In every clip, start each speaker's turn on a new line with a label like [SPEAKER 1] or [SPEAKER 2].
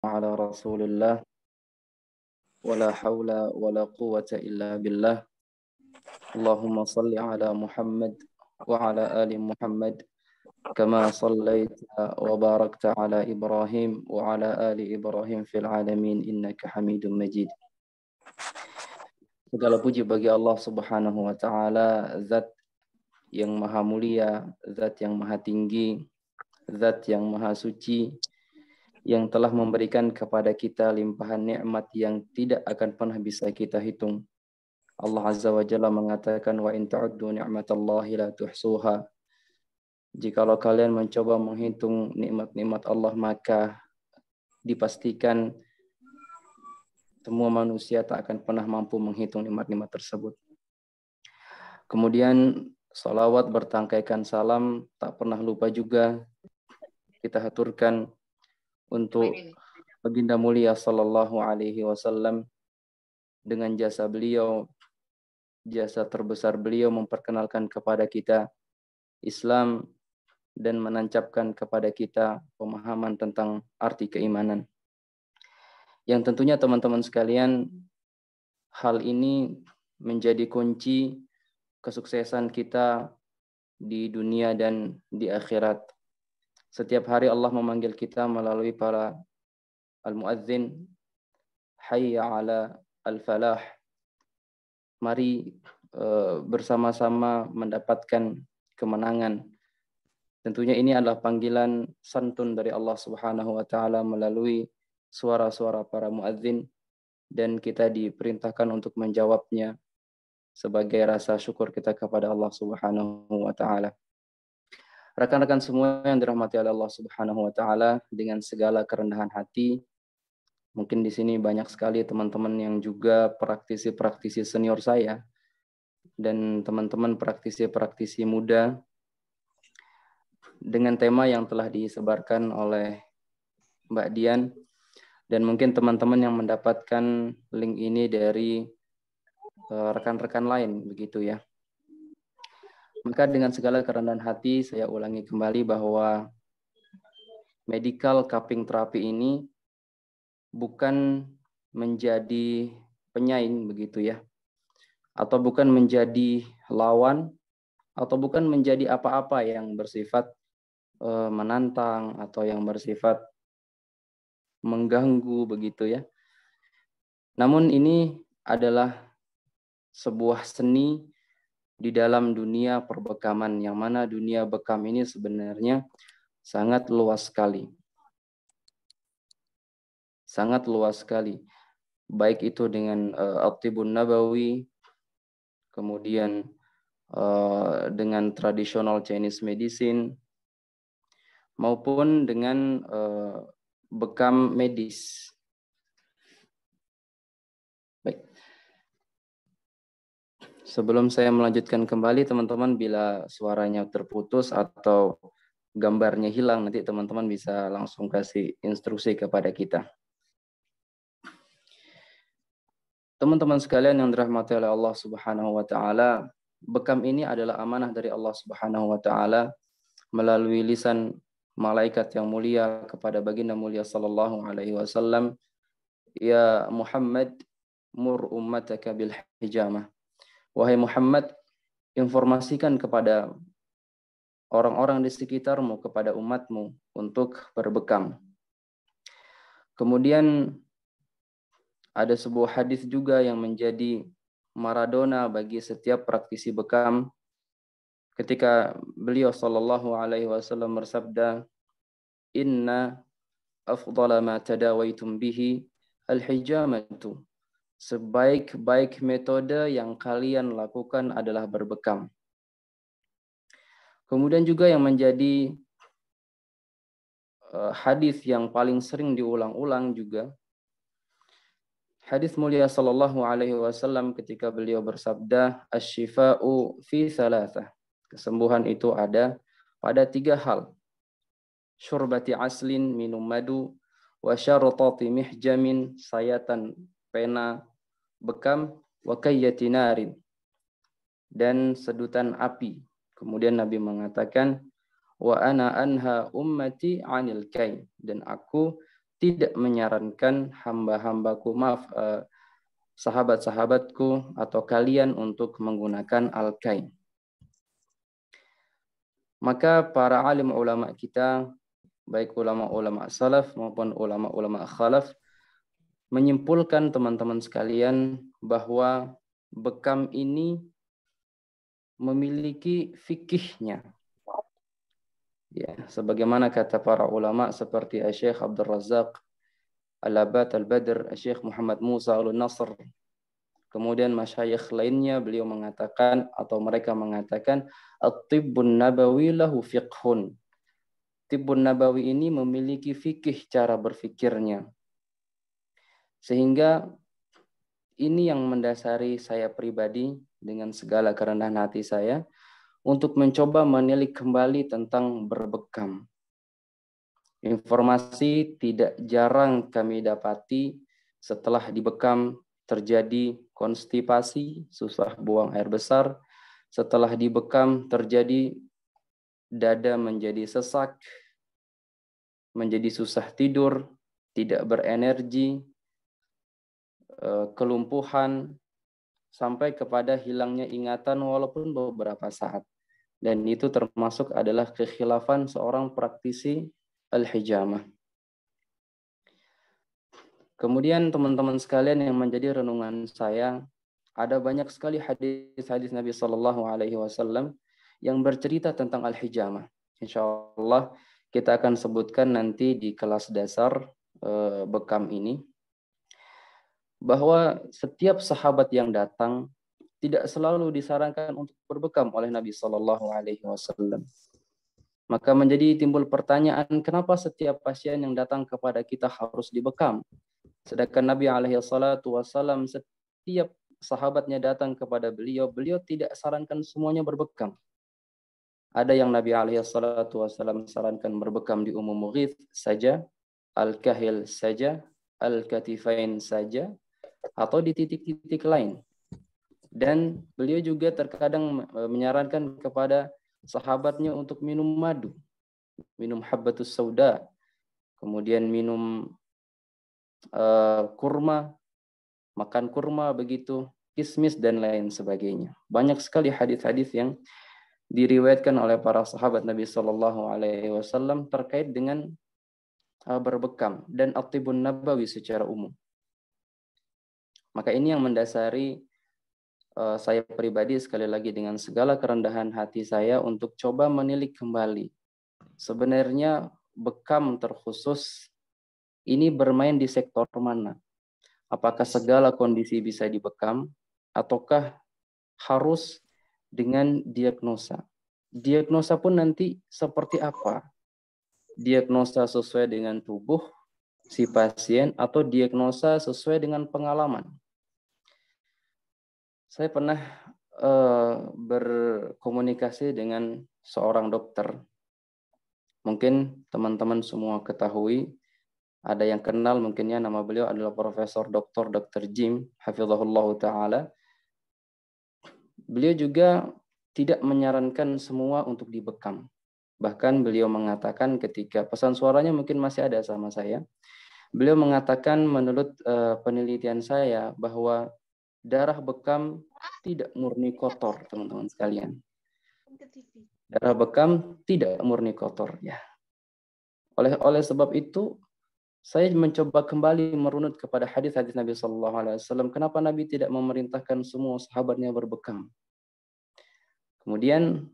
[SPEAKER 1] على رسول الله ولا حول ولا قوة إلا بالله اللهم صل على محمد وعلى آل محمد كما صليت وباركت على إبراهيم وعلى آل إبراهيم في العالمين إنك حميد مجيد. Segala puji bagi Allah Subhanahu wa taala, zat yang maha mulia, zat yang maha tinggi, zat yang maha suci, yang telah memberikan kepada kita limpahan nikmat yang tidak akan pernah bisa kita hitung. Allah Azza wa Jalla mengatakan, wa in ta'uddu ni'matallahi la tuhsuha. Jikalau kalian mencoba menghitung nikmat-nikmat Allah, maka dipastikan semua manusia tak akan pernah mampu menghitung nikmat-nikmat tersebut. Kemudian salawat bertangkaikan salam tak pernah lupa juga kita haturkan untuk baginda mulia sallallahu alaihi wasallam, dengan jasa beliau, jasa terbesar beliau memperkenalkan kepada kita Islam dan menancapkan kepada kita pemahaman tentang arti keimanan. Yang tentunya teman-teman sekalian, hal ini menjadi kunci kesuksesan kita di dunia dan di akhirat. Setiap hari Allah memanggil kita melalui para al-muadzin, hayya ala al-falah. Mari bersama-sama mendapatkan kemenangan. Tentunya ini adalah panggilan santun dari Allah Subhanahu wa taala melalui suara-suara para muadzin, dan kita diperintahkan untuk menjawabnya sebagai rasa syukur kita kepada Allah Subhanahu wa taala. Rekan-rekan semua yang dirahmati oleh Allah Subhanahu wa taala, dengan segala kerendahan hati, mungkin di sini banyak sekali teman-teman yang juga praktisi-praktisi senior saya dan teman-teman praktisi-praktisi muda, dengan tema yang telah disebarkan oleh Mbak Dian, dan mungkin teman-teman yang mendapatkan link ini dari rekan-rekan lain, begitu ya. Maka dengan segala kerendahan hati saya ulangi kembali bahwa medical cupping therapy ini bukan menjadi penyaing, begitu ya, atau bukan menjadi lawan, atau bukan menjadi apa-apa yang bersifat menantang atau yang bersifat mengganggu, begitu ya. Namun ini adalah sebuah seni di dalam dunia perbekaman, yang mana dunia bekam ini sebenarnya sangat luas sekali. Sangat luas sekali. Baik itu dengan at-tibun nabawi, kemudian dengan traditional Chinese medicine, maupun dengan bekam medis. Baik. Sebelum saya melanjutkan kembali, teman-teman, bila suaranya terputus atau gambarnya hilang, nanti teman-teman bisa langsung kasih instruksi kepada kita. Teman-teman sekalian yang dirahmati oleh Allah Subhanahu wa taala, bekam ini adalah amanah dari Allah Subhanahu wa taala melalui lisan malaikat yang mulia kepada baginda mulia sallallahu alaihi wasallam, ya Muhammad, mur ummataka bil hijamah. Wahai Muhammad, informasikan kepada orang-orang di sekitarmu, kepada umatmu, untuk berbekam. Kemudian ada sebuah hadis juga yang menjadi Maradona bagi setiap praktisi bekam, ketika beliau sallallahu alaihi wasallam bersabda, inna afdala ma tadawaitum bihi al-hijamatu. Sebaik-baik metode yang kalian lakukan adalah berbekam. Kemudian juga yang menjadi hadis yang paling sering diulang-ulang juga, hadis mulia sallallahu alaihi wasallam ketika beliau bersabda, asy-syifa'u fi thalathah. Kesembuhan itu ada pada 3 hal. Syurbati aslin, minum madu, wa syartati mihjamin, sayatan pena bekam, wa kayyati narin, dan sedutan api. Kemudian Nabi mengatakan, wa ana anha ummati 'anil kay, dan aku tidak menyarankan hamba-hambaku, sahabat-sahabatku atau kalian untuk menggunakan al-kain. Maka para alim ulama kita, baik ulama-ulama salaf maupun ulama-ulama khalaf, menyimpulkan teman-teman sekalian bahwa bekam ini memiliki fikihnya. Ya, sebagaimana kata para ulama seperti Syekh Abdul Razak Al-Abad Al-Badr, Syekh Muhammad Musa Al-Nasr, kemudian masyayikh lainnya, beliau mengatakan atau mereka mengatakan at-tibbun nabawi lahu fiqhun. Tibbun nabawi ini memiliki fikih cara berfikirnya. Sehingga ini yang mendasari saya pribadi dengan segala kerendahan hati saya untuk mencoba menilik kembali tentang berbekam. Informasi tidak jarang kami dapati setelah dibekam terjadi konstipasi, susah buang air besar. Setelah dibekam terjadi dada menjadi sesak, menjadi susah tidur, tidak berenergi, kelumpuhan, sampai kepada hilangnya ingatan walaupun beberapa saat. Dan itu termasuk adalah kekhilafan seorang praktisi al-hijamah. Kemudian teman-teman sekalian yang menjadi renungan saya, ada banyak sekali hadis-hadis Nabi Shallallahu Alaihi Wasallam yang bercerita tentang al-hijamah. Insya Allah kita akan sebutkan nanti di kelas dasar bekam ini, bahwa setiap sahabat yang datang tidak selalu disarankan untuk berbekam oleh Nabi Shallallahu Alaihi Wasallam. Maka menjadi timbul pertanyaan, kenapa setiap pasien yang datang kepada kita harus dibekam? Sedangkan Nabi Alaihissalam setiap sahabatnya datang kepada beliau, beliau tidak sarankan semuanya berbekam. Ada yang Nabi Alaihissalam sarankan berbekam di umum mughith saja, al-kahil saja, al-katifain saja, atau di titik-titik lain. Dan beliau juga terkadang menyarankan kepada sahabatnya untuk minum madu, minum habbatus sauda, kemudian minum kurma, makan kurma begitu, kismis dan lain sebagainya. Banyak sekali hadis-hadis yang diriwayatkan oleh para sahabat Nabi Shallallahu Alaihi Wasallam terkait dengan berbekam dan at-tibbun nabawi secara umum. Maka ini yang mendasari saya pribadi sekali lagi dengan segala kerendahan hati saya untuk coba menilik kembali. Sebenarnya bekam terkhusus ini bermain di sektor mana? Apakah segala kondisi bisa dibekam ataukah harus dengan diagnosa? Diagnosa pun nanti seperti apa? Diagnosa sesuai dengan tubuh si pasien atau diagnosa sesuai dengan pengalaman? Saya pernah berkomunikasi dengan seorang dokter. Mungkin teman-teman semua ketahui, ada yang kenal mungkinnya nama beliau adalah Profesor Dr. Jim, hafizahullah ta'ala. Beliau juga tidak menyarankan semua untuk dibekam. Bahkan beliau mengatakan ketika pesan suaranya mungkin masih ada sama saya. Beliau mengatakan menurut penelitian saya bahwa darah bekam tidak murni kotor, teman-teman sekalian. Darah bekam tidak murni kotor, ya. Oleh sebab itu, saya mencoba kembali merunut kepada hadis-hadis Nabi Shallallahu Alaihi Wasallam. Kenapa Nabi tidak memerintahkan semua sahabatnya berbekam? Kemudian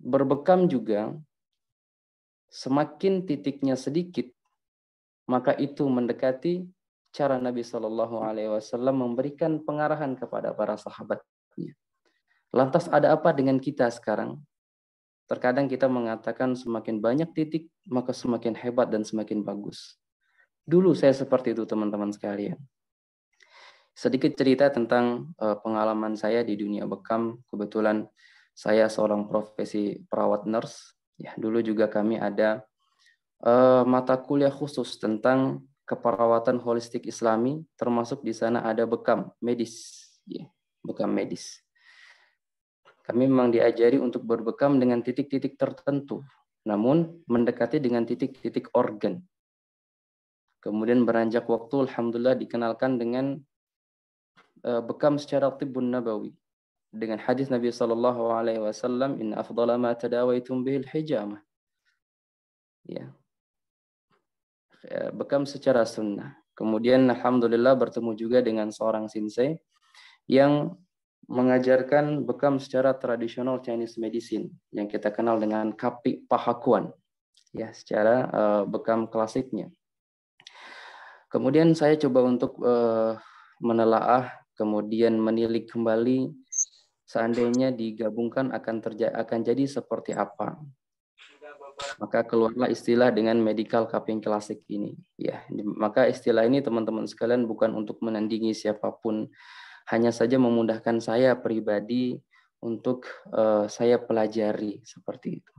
[SPEAKER 1] berbekam juga semakin titiknya sedikit, maka itu mendekati cara Nabi Shallallahu Alaihi Wasallam memberikan pengarahan kepada para sahabatnya. Lantas ada apa dengan kita sekarang? Terkadang kita mengatakan semakin banyak titik, maka semakin hebat dan semakin bagus. Dulu saya seperti itu, teman-teman sekalian. Sedikit cerita tentang pengalaman saya di dunia bekam. Kebetulan saya seorang profesi perawat nurse. Ya, dulu juga kami ada mata kuliah khusus tentang keperawatan holistik Islami, termasuk di sana ada bekam medis. Ya, bekam medis. Kami memang diajari untuk berbekam dengan titik-titik tertentu, namun mendekati dengan titik-titik organ. Kemudian beranjak waktu, alhamdulillah dikenalkan dengan bekam secara tibbun nabawi dengan hadis Nabi sallallahu alaihi wasallam, "Inna afdhala ma tadawaitum bihil hijamah." Ya, bekam secara sunnah. Kemudian alhamdulillah bertemu juga dengan seorang sensei yang mengajarkan bekam secara tradisional Chinese medicine yang kita kenal dengan kapi pahakuan, ya, secara bekam klasiknya. Kemudian saya coba untuk menelaah, kemudian menilik kembali seandainya digabungkan akan jadi seperti apa. Maka keluarlah istilah dengan medical cupping klasik ini. Ya, maka istilah ini teman-teman sekalian bukan untuk menandingi siapapun, hanya saja memudahkan saya pribadi untuk saya pelajari seperti itu.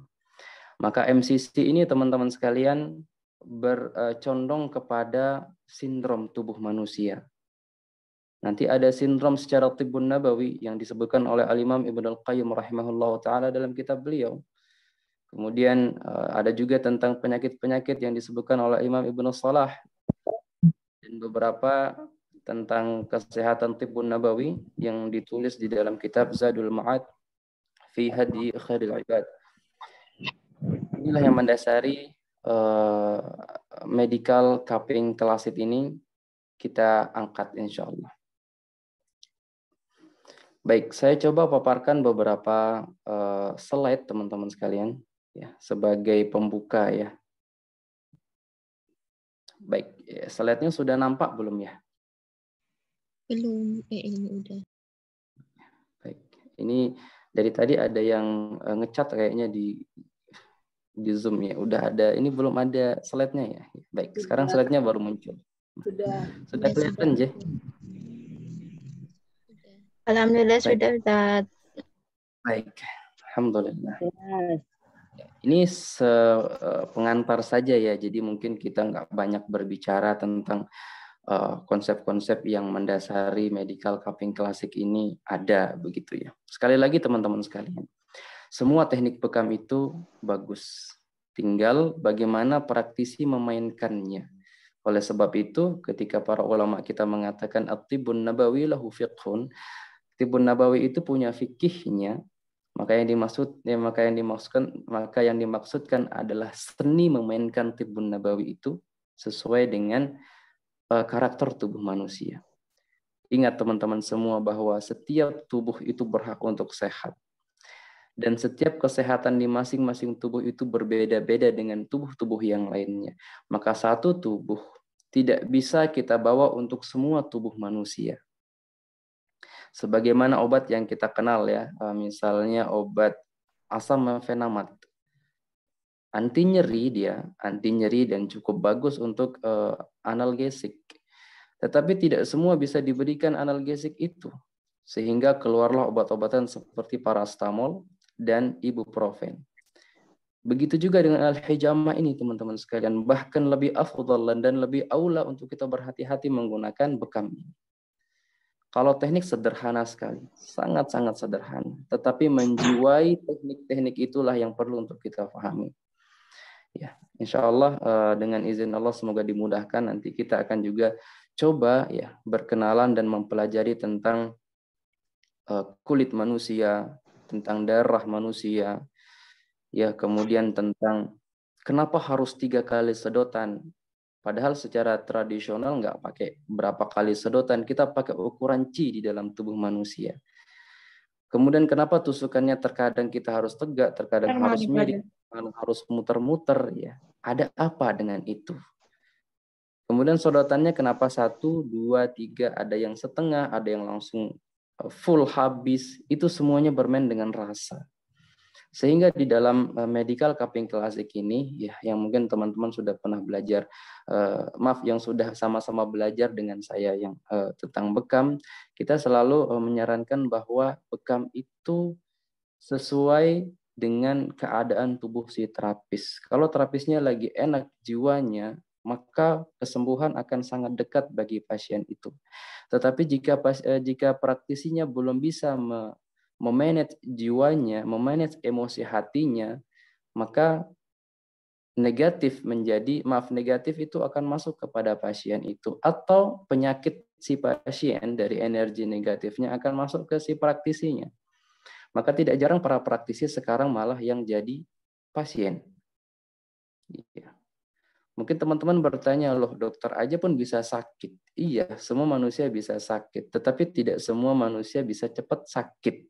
[SPEAKER 1] Maka MCC ini teman-teman sekalian bercondong kepada sindrom tubuh manusia. Nanti ada sindrom secara tibbun nabawi yang disebutkan oleh Al-Imam Ibnu Al-Qayyim rahimahullah ta'ala dalam kitab beliau. Kemudian ada juga tentang penyakit-penyakit yang disebutkan oleh Imam Ibnu Salah. Dan beberapa tentang kesehatan tibbun nabawi yang ditulis di dalam kitab Zadul Ma'ad fi Hadi Khairil Ibad. Inilah yang mendasari medical cupping klasit ini kita angkat insya Allah. Baik, saya coba paparkan beberapa slide teman-teman sekalian ya sebagai pembuka ya. Baik, ya, slide-nya sudah nampak belum ya?
[SPEAKER 2] Belum, ini udah.
[SPEAKER 1] Baik, ini dari tadi ada yang ngecat kayaknya di Zoom ya. Udah ada, ini belum ada slide-nya ya. Baik, sekarang slide-nya baru muncul. Sudah kelihatan, Je?
[SPEAKER 2] Alhamdulillah sudah, Ustaz.
[SPEAKER 1] Baik, alhamdulillah. Ini pengantar saja ya, jadi mungkin kita nggak banyak berbicara tentang konsep-konsep yang mendasari medical cupping klasik ini ada begitu ya. Sekali lagi teman-teman sekalian, semua teknik bekam itu bagus. Tinggal bagaimana praktisi memainkannya. Oleh sebab itu, ketika para ulama kita mengatakan at-tibbun nabawi lahu fiqhun, tibbun nabawi itu punya fikihnya, maka yang dimaksudkan adalah seni memainkan tibbun nabawi itu sesuai dengan karakter tubuh manusia. Ingat teman-teman semua bahwa setiap tubuh itu berhak untuk sehat. Dan setiap kesehatan di masing-masing tubuh itu berbeda-beda dengan tubuh-tubuh yang lainnya. Maka satu tubuh tidak bisa kita bawa untuk semua tubuh manusia. Sebagaimana obat yang kita kenal ya, misalnya obat asam mefenamat. Anti nyeri dan cukup bagus untuk analgesik. Tetapi tidak semua bisa diberikan analgesik itu. Sehingga keluarlah obat-obatan seperti parastamol dan ibuprofen. Begitu juga dengan al-hijamah ini teman-teman sekalian. Bahkan lebih afdal dan lebih aula untuk kita berhati-hati menggunakan bekam ini. Kalau teknik sederhana sekali, sangat-sangat sederhana. Tetapi menjiwai teknik-teknik itulah yang perlu untuk kita pahami. Ya, insya Allah dengan izin Allah semoga dimudahkan. Nanti kita akan juga coba ya berkenalan dan mempelajari tentang kulit manusia, tentang darah manusia, ya kemudian tentang kenapa harus 3 kali sedotan. Padahal secara tradisional nggak pakai berapa kali sedotan, kita pakai ukuran chi di dalam tubuh manusia. Kemudian kenapa tusukannya terkadang kita harus tegak, terkadang harus miring, harus muter-muter ya. Ada apa dengan itu? Kemudian sedotannya kenapa 1, 2, 3, ada yang setengah, ada yang langsung full habis, itu semuanya bermain dengan rasa. Sehingga di dalam medical cupping klasik ini, ya yang mungkin teman-teman sudah pernah belajar, yang sudah sama-sama belajar dengan saya yang tentang bekam, kita selalu menyarankan bahwa bekam itu sesuai dengan keadaan tubuh si terapis. Kalau terapisnya lagi enak jiwanya, maka kesembuhan akan sangat dekat bagi pasien itu. Tetapi jika praktisinya belum bisa memanage jiwanya, memanage emosi hatinya, maka negatif negatif itu akan masuk kepada pasien itu, atau penyakit si pasien dari energi negatifnya akan masuk ke si praktisinya. Maka tidak jarang para praktisi sekarang malah yang jadi pasien. Iya. Mungkin teman-teman bertanya, loh dokter aja pun bisa sakit. Iya, semua manusia bisa sakit. Tetapi tidak semua manusia bisa cepat sakit.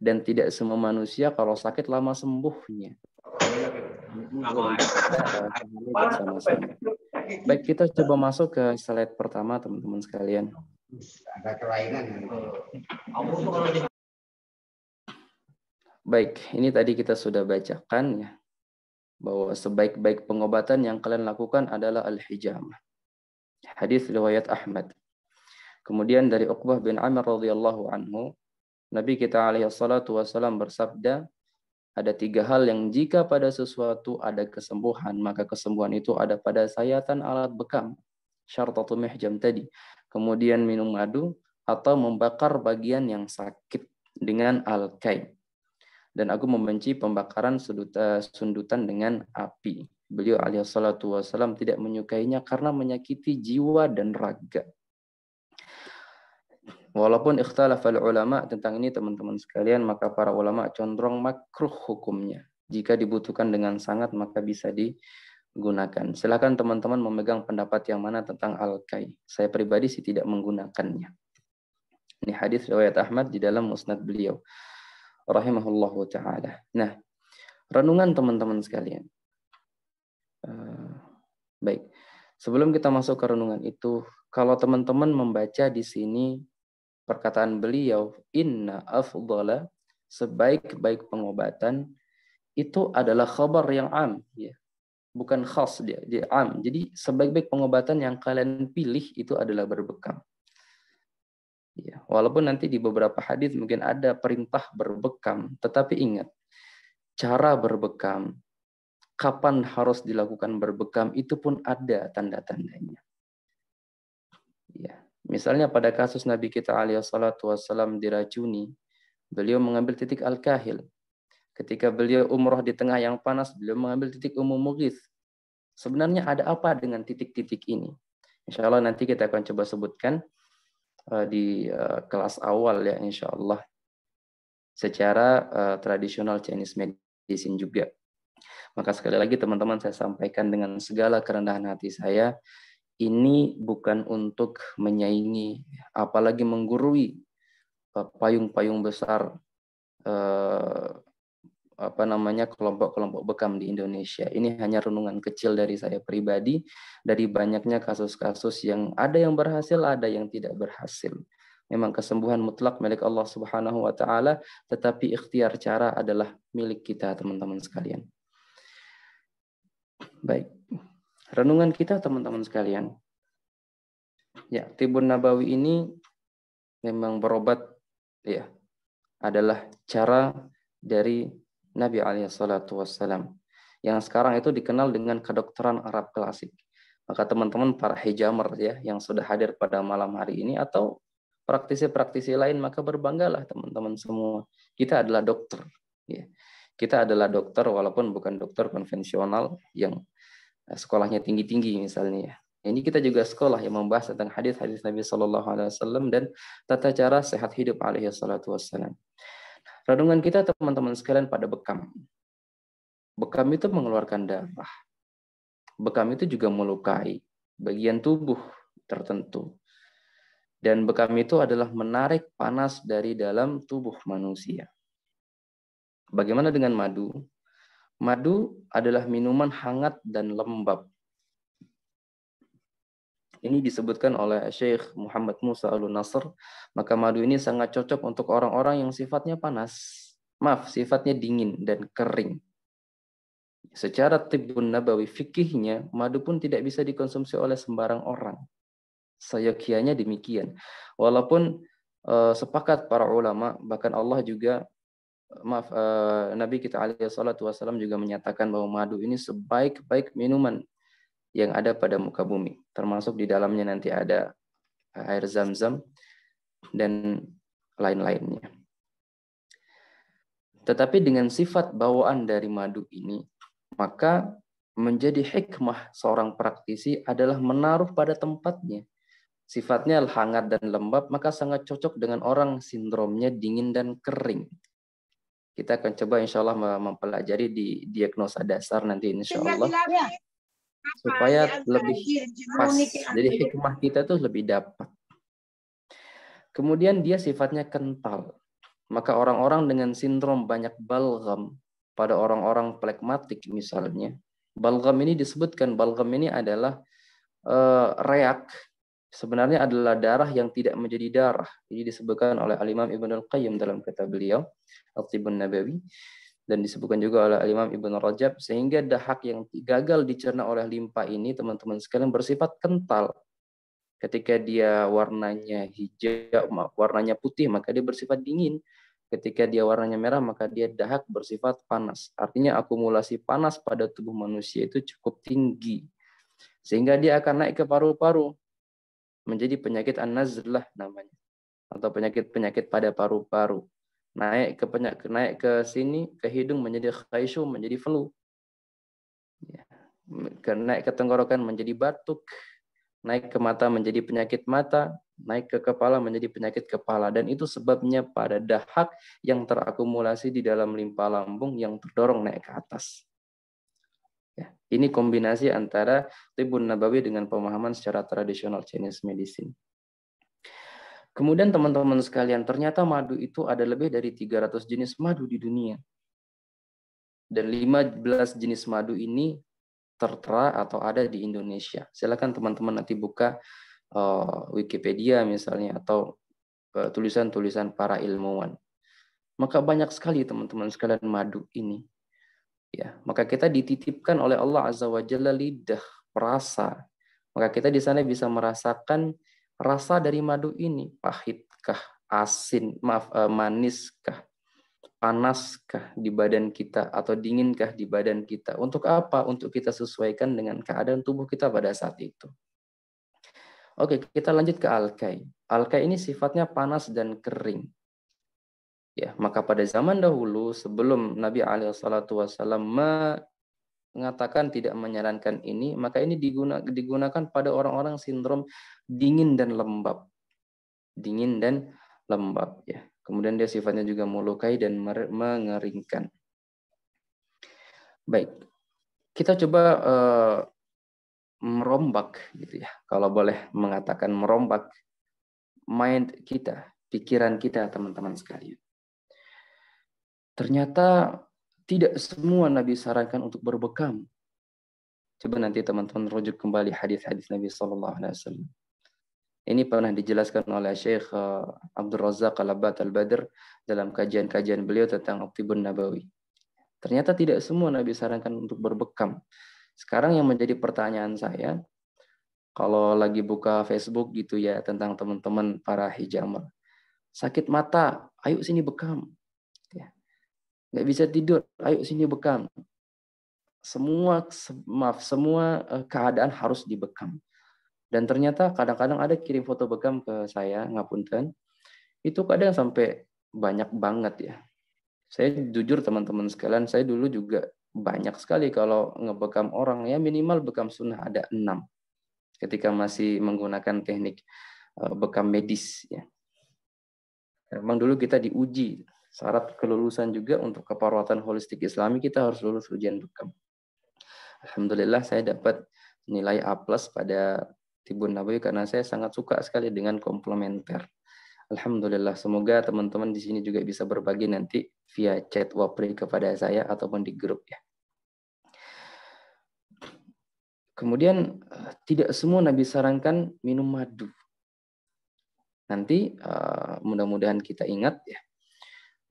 [SPEAKER 1] Dan tidak semua manusia kalau sakit lama sembuhnya. Sama-sama. Baik, kita coba masuk ke slide pertama, teman-teman sekalian.
[SPEAKER 3] Ada kelainan.
[SPEAKER 1] Baik, ini tadi kita sudah bacakan ya, bahwa sebaik-baik pengobatan yang kalian lakukan adalah al-hijamah. Hadis riwayat Ahmad. Kemudian dari Uqbah bin Amr radhiyallahu anhu, Nabi kita alaihi salatu wasallam bersabda, ada 3 hal yang jika pada sesuatu ada kesembuhan, maka kesembuhan itu ada pada sayatan alat bekam, syartatu mihjam tadi. Kemudian minum madu atau membakar bagian yang sakit dengan al-kai. Dan aku membenci pembakaran sundutan dengan api. Beliau alaihi salatu wasallam tidak menyukainya karena menyakiti jiwa dan raga. Walaupun ikhtalafal ulama tentang ini teman-teman sekalian, maka para ulama condong makruh hukumnya. Jika dibutuhkan dengan sangat maka bisa digunakan. Silakan teman-teman memegang pendapat yang mana tentang al-kai. Saya pribadi sih tidak menggunakannya. Ini hadis riwayat Ahmad di dalam musnad beliau rahimahullahu ta'ala. Nah, renungan teman-teman sekalian. Baik, sebelum kita masuk ke renungan itu, kalau teman-teman membaca di sini perkataan beliau, inna afdhala, sebaik-baik pengobatan, itu adalah khabar yang am, ya. Bukan khas, dia am. Jadi sebaik-baik pengobatan yang kalian pilih itu adalah berbekam. Ya, walaupun nanti di beberapa hadis mungkin ada perintah berbekam, tetapi ingat, cara berbekam, kapan harus dilakukan berbekam, itu pun ada tanda-tandanya. Ya, misalnya pada kasus Nabi kita alaihi salatu wassalam diracuni, beliau mengambil titik al-kahil. Ketika beliau umroh di tengah yang panas, beliau mengambil titik mughith. Sebenarnya ada apa dengan titik-titik ini? Insya Allah nanti kita akan coba sebutkan di kelas awal ya, insya Allah, secara tradisional Chinese medicine juga. Maka sekali lagi teman-teman saya sampaikan dengan segala kerendahan hati saya, ini bukan untuk menyaingi, apalagi menggurui payung-payung besar kelompok-kelompok bekam di Indonesia. Ini hanya renungan kecil dari saya pribadi, dari banyaknya kasus-kasus yang ada yang berhasil, ada yang tidak berhasil. Memang kesembuhan mutlak milik Allah Subhanahu wa taala, tetapi ikhtiar cara adalah milik kita, teman-teman sekalian. Baik. Renungan kita, teman-teman sekalian. Ya, Tibun Nabawi ini memang berobat ya, adalah cara dari Nabi alaihissalatu wassalam, yang sekarang itu dikenal dengan kedokteran Arab klasik. Maka teman-teman para hijamer ya yang sudah hadir pada malam hari ini, atau praktisi-praktisi lain, maka berbanggalah teman-teman semua. Kita adalah dokter. Ya. Kita adalah dokter walaupun bukan dokter konvensional yang sekolahnya tinggi-tinggi misalnya. Ini kita juga sekolah yang membahas tentang hadis-hadis Nabi Shallallahu Alaihi Wasallam dan tata cara sehat hidup alaihissalatu wassalam. Renungan kita teman-teman sekalian pada bekam. Bekam itu mengeluarkan darah. Bekam itu juga melukai bagian tubuh tertentu. Dan bekam itu adalah menarik panas dari dalam tubuh manusia. Bagaimana dengan madu? Madu adalah minuman hangat dan lembab. Ini disebutkan oleh Syekh Muhammad Musa Al-Nasr. Maka madu ini sangat cocok untuk orang-orang yang sifatnya panas. Maaf, sifatnya dingin dan kering. Secara Tibbun Nabawi fikihnya, madu pun tidak bisa dikonsumsi oleh sembarang orang. Sayokianya demikian. Walaupun sepakat para ulama, bahkan Allah juga, Nabi kita alaihi salatu wasallam juga menyatakan bahwa madu ini sebaik-baik minuman yang ada pada muka bumi, termasuk di dalamnya nanti ada air zam-zam dan lain-lainnya. Tetapi dengan sifat bawaan dari madu ini, maka menjadi hikmah seorang praktisi adalah menaruh pada tempatnya. Sifatnya hangat dan lembab, maka sangat cocok dengan orang sindromnya dingin dan kering. Kita akan coba insya Allah mempelajari di diagnosa dasar nanti insya Allah. Supaya lebih pas. Jadi hikmah kita tuh lebih dapat. Kemudian dia sifatnya kental. Maka orang-orang dengan sindrom banyak balgam, pada orang-orang plekmatik misalnya, balgam ini disebutkan, balgam ini adalah reak, sebenarnya adalah darah yang tidak menjadi darah. Ini disebutkan oleh Al-Imam Ibnul Qayyim dalam kitab beliau, At-Tibbun Nabawi, dan disebutkan juga oleh Al-Imam Ibnu Rajab, sehingga dahak yang gagal dicerna oleh limpa ini, teman-teman sekalian, bersifat kental. Ketika dia warnanya hijau, warnanya putih, maka dia bersifat dingin. Ketika dia warnanya merah, maka dia dahak, bersifat panas. Artinya akumulasi panas pada tubuh manusia itu cukup tinggi. Sehingga dia akan naik ke paru-paru. Menjadi penyakit an-nazlah namanya. Atau penyakit-penyakit pada paru-paru. Naik ke sini, ke hidung menjadi khayshum, menjadi flu. Ya. Naik ke tenggorokan menjadi batuk. Naik ke mata menjadi penyakit mata, naik ke kepala menjadi penyakit kepala. Dan itu sebabnya pada dahak yang terakumulasi di dalam limpa lambung yang terdorong naik ke atas. Ya, ini kombinasi antara Tibbun Nabawi dengan pemahaman secara tradisional Chinese medicine. Kemudian teman-teman sekalian, ternyata madu itu ada lebih dari 300 jenis madu di dunia. Dan 15 jenis madu ini tertera atau ada di Indonesia. Silakan teman-teman nanti buka Wikipedia misalnya atau tulisan-tulisan para ilmuwan. Maka banyak sekali teman-teman sekalian madu ini. Ya, maka kita dititipkan oleh Allah Azza wa Jalla lidah, perasa. Maka kita di sana bisa merasakan rasa dari madu ini, pahitkah, asin, maniskah, panaskah di badan kita atau dinginkah di badan kita. Untuk apa? Untuk kita sesuaikan dengan keadaan tubuh kita pada saat itu. Oke, kita lanjut ke alkai. Alkai ini sifatnya panas dan kering. Ya, maka pada zaman dahulu sebelum Nabi SAW mengatakan tidak menyarankan ini, maka ini digunakan pada orang-orang sindrom dingin dan lembab. Dingin dan lembab ya. Kemudian dia sifatnya juga melukai dan mengeringkan. Baik, kita coba merombak gitu ya. Kalau boleh mengatakan merombak mind kita, pikiran kita teman-teman sekalian. Ternyata tidak semua Nabi sarankan untuk berbekam. Coba nanti teman-teman rujuk kembali hadis-hadis Nabi SAW. Ini pernah dijelaskan oleh Syekh Abdul Razak Al-Abbad Al-Badr dalam kajian-kajian beliau tentang Tibbun Nabawi. Ternyata tidak semua Nabi sarankan untuk berbekam. Sekarang yang menjadi pertanyaan saya, kalau lagi buka Facebook gitu ya tentang teman-teman para hijamah, sakit mata, ayo sini bekam. Ya. Nggak bisa tidur, ayo sini bekam. Semua keadaan harus dibekam. Dan ternyata kadang-kadang ada kirim foto bekam ke saya, ngapunten, itu kadang sampai banyak banget ya. Saya jujur teman-teman sekalian, saya dulu juga banyak sekali kalau ngebekam orang, ya minimal bekam sunnah ada 6. Ketika masih menggunakan teknik bekam medis. Ya. Memang dulu kita diuji, syarat kelulusan juga untuk keperawatan holistik Islami, kita harus lulus ujian bekam. Alhamdulillah saya dapat nilai A+ pada Tibbun Nabawi karena saya sangat suka sekali dengan komplementer. Alhamdulillah, semoga teman-teman di sini juga bisa berbagi nanti via chat Wapri kepada saya ataupun di grup ya. Kemudian tidak semua Nabi sarankan minum madu. Nanti mudah-mudahan kita ingat ya.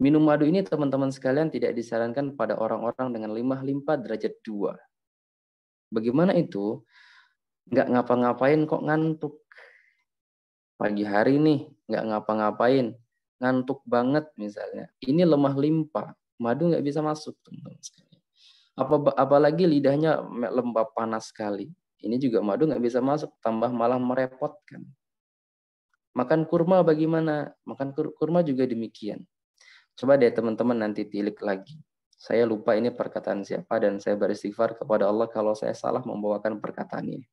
[SPEAKER 1] Minum madu ini teman-teman sekalian tidak disarankan pada orang-orang dengan limpa derajat 2. Bagaimana itu? Nggak ngapa-ngapain kok ngantuk. Pagi hari nih, nggak ngapa-ngapain. Ngantuk banget misalnya. Ini lemah limpa. Madu nggak bisa masuk, teman-teman sekalian. Apalagi lidahnya lembab panas sekali. Ini juga madu nggak bisa masuk, tambah malah merepotkan. Makan kurma bagaimana? Makan kurma juga demikian. Coba deh teman-teman nanti tilik lagi. Saya lupa ini perkataan siapa dan saya beristighfar kepada Allah kalau saya salah membawakan perkataan ini.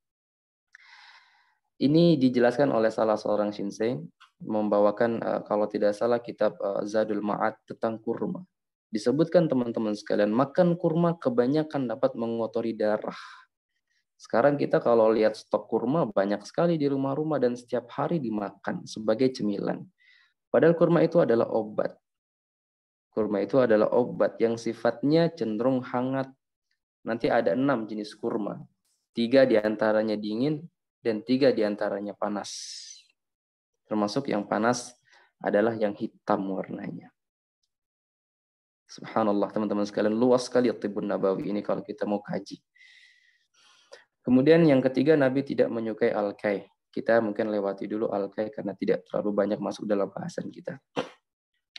[SPEAKER 1] Ini dijelaskan oleh salah seorang shinsei membawakan kalau tidak salah kitab Zadul Ma'ad tentang kurma. Disebutkan teman-teman sekalian, makan kurma kebanyakan dapat mengotori darah. Sekarang kita kalau lihat stok kurma banyak sekali di rumah-rumah dan setiap hari dimakan sebagai cemilan. Padahal kurma itu adalah obat. Kurma itu adalah obat yang sifatnya cenderung hangat. Nanti ada 6 jenis kurma. 3 diantaranya dingin dan 3 diantaranya panas. Termasuk yang panas adalah yang hitam warnanya. Subhanallah teman-teman sekalian, luas sekali Tibbun Nabawi ini kalau kita mau kaji. Kemudian yang ketiga, Nabi tidak menyukai al-kai. Kita mungkin lewati dulu al-kai karena tidak terlalu banyak masuk dalam bahasan kita.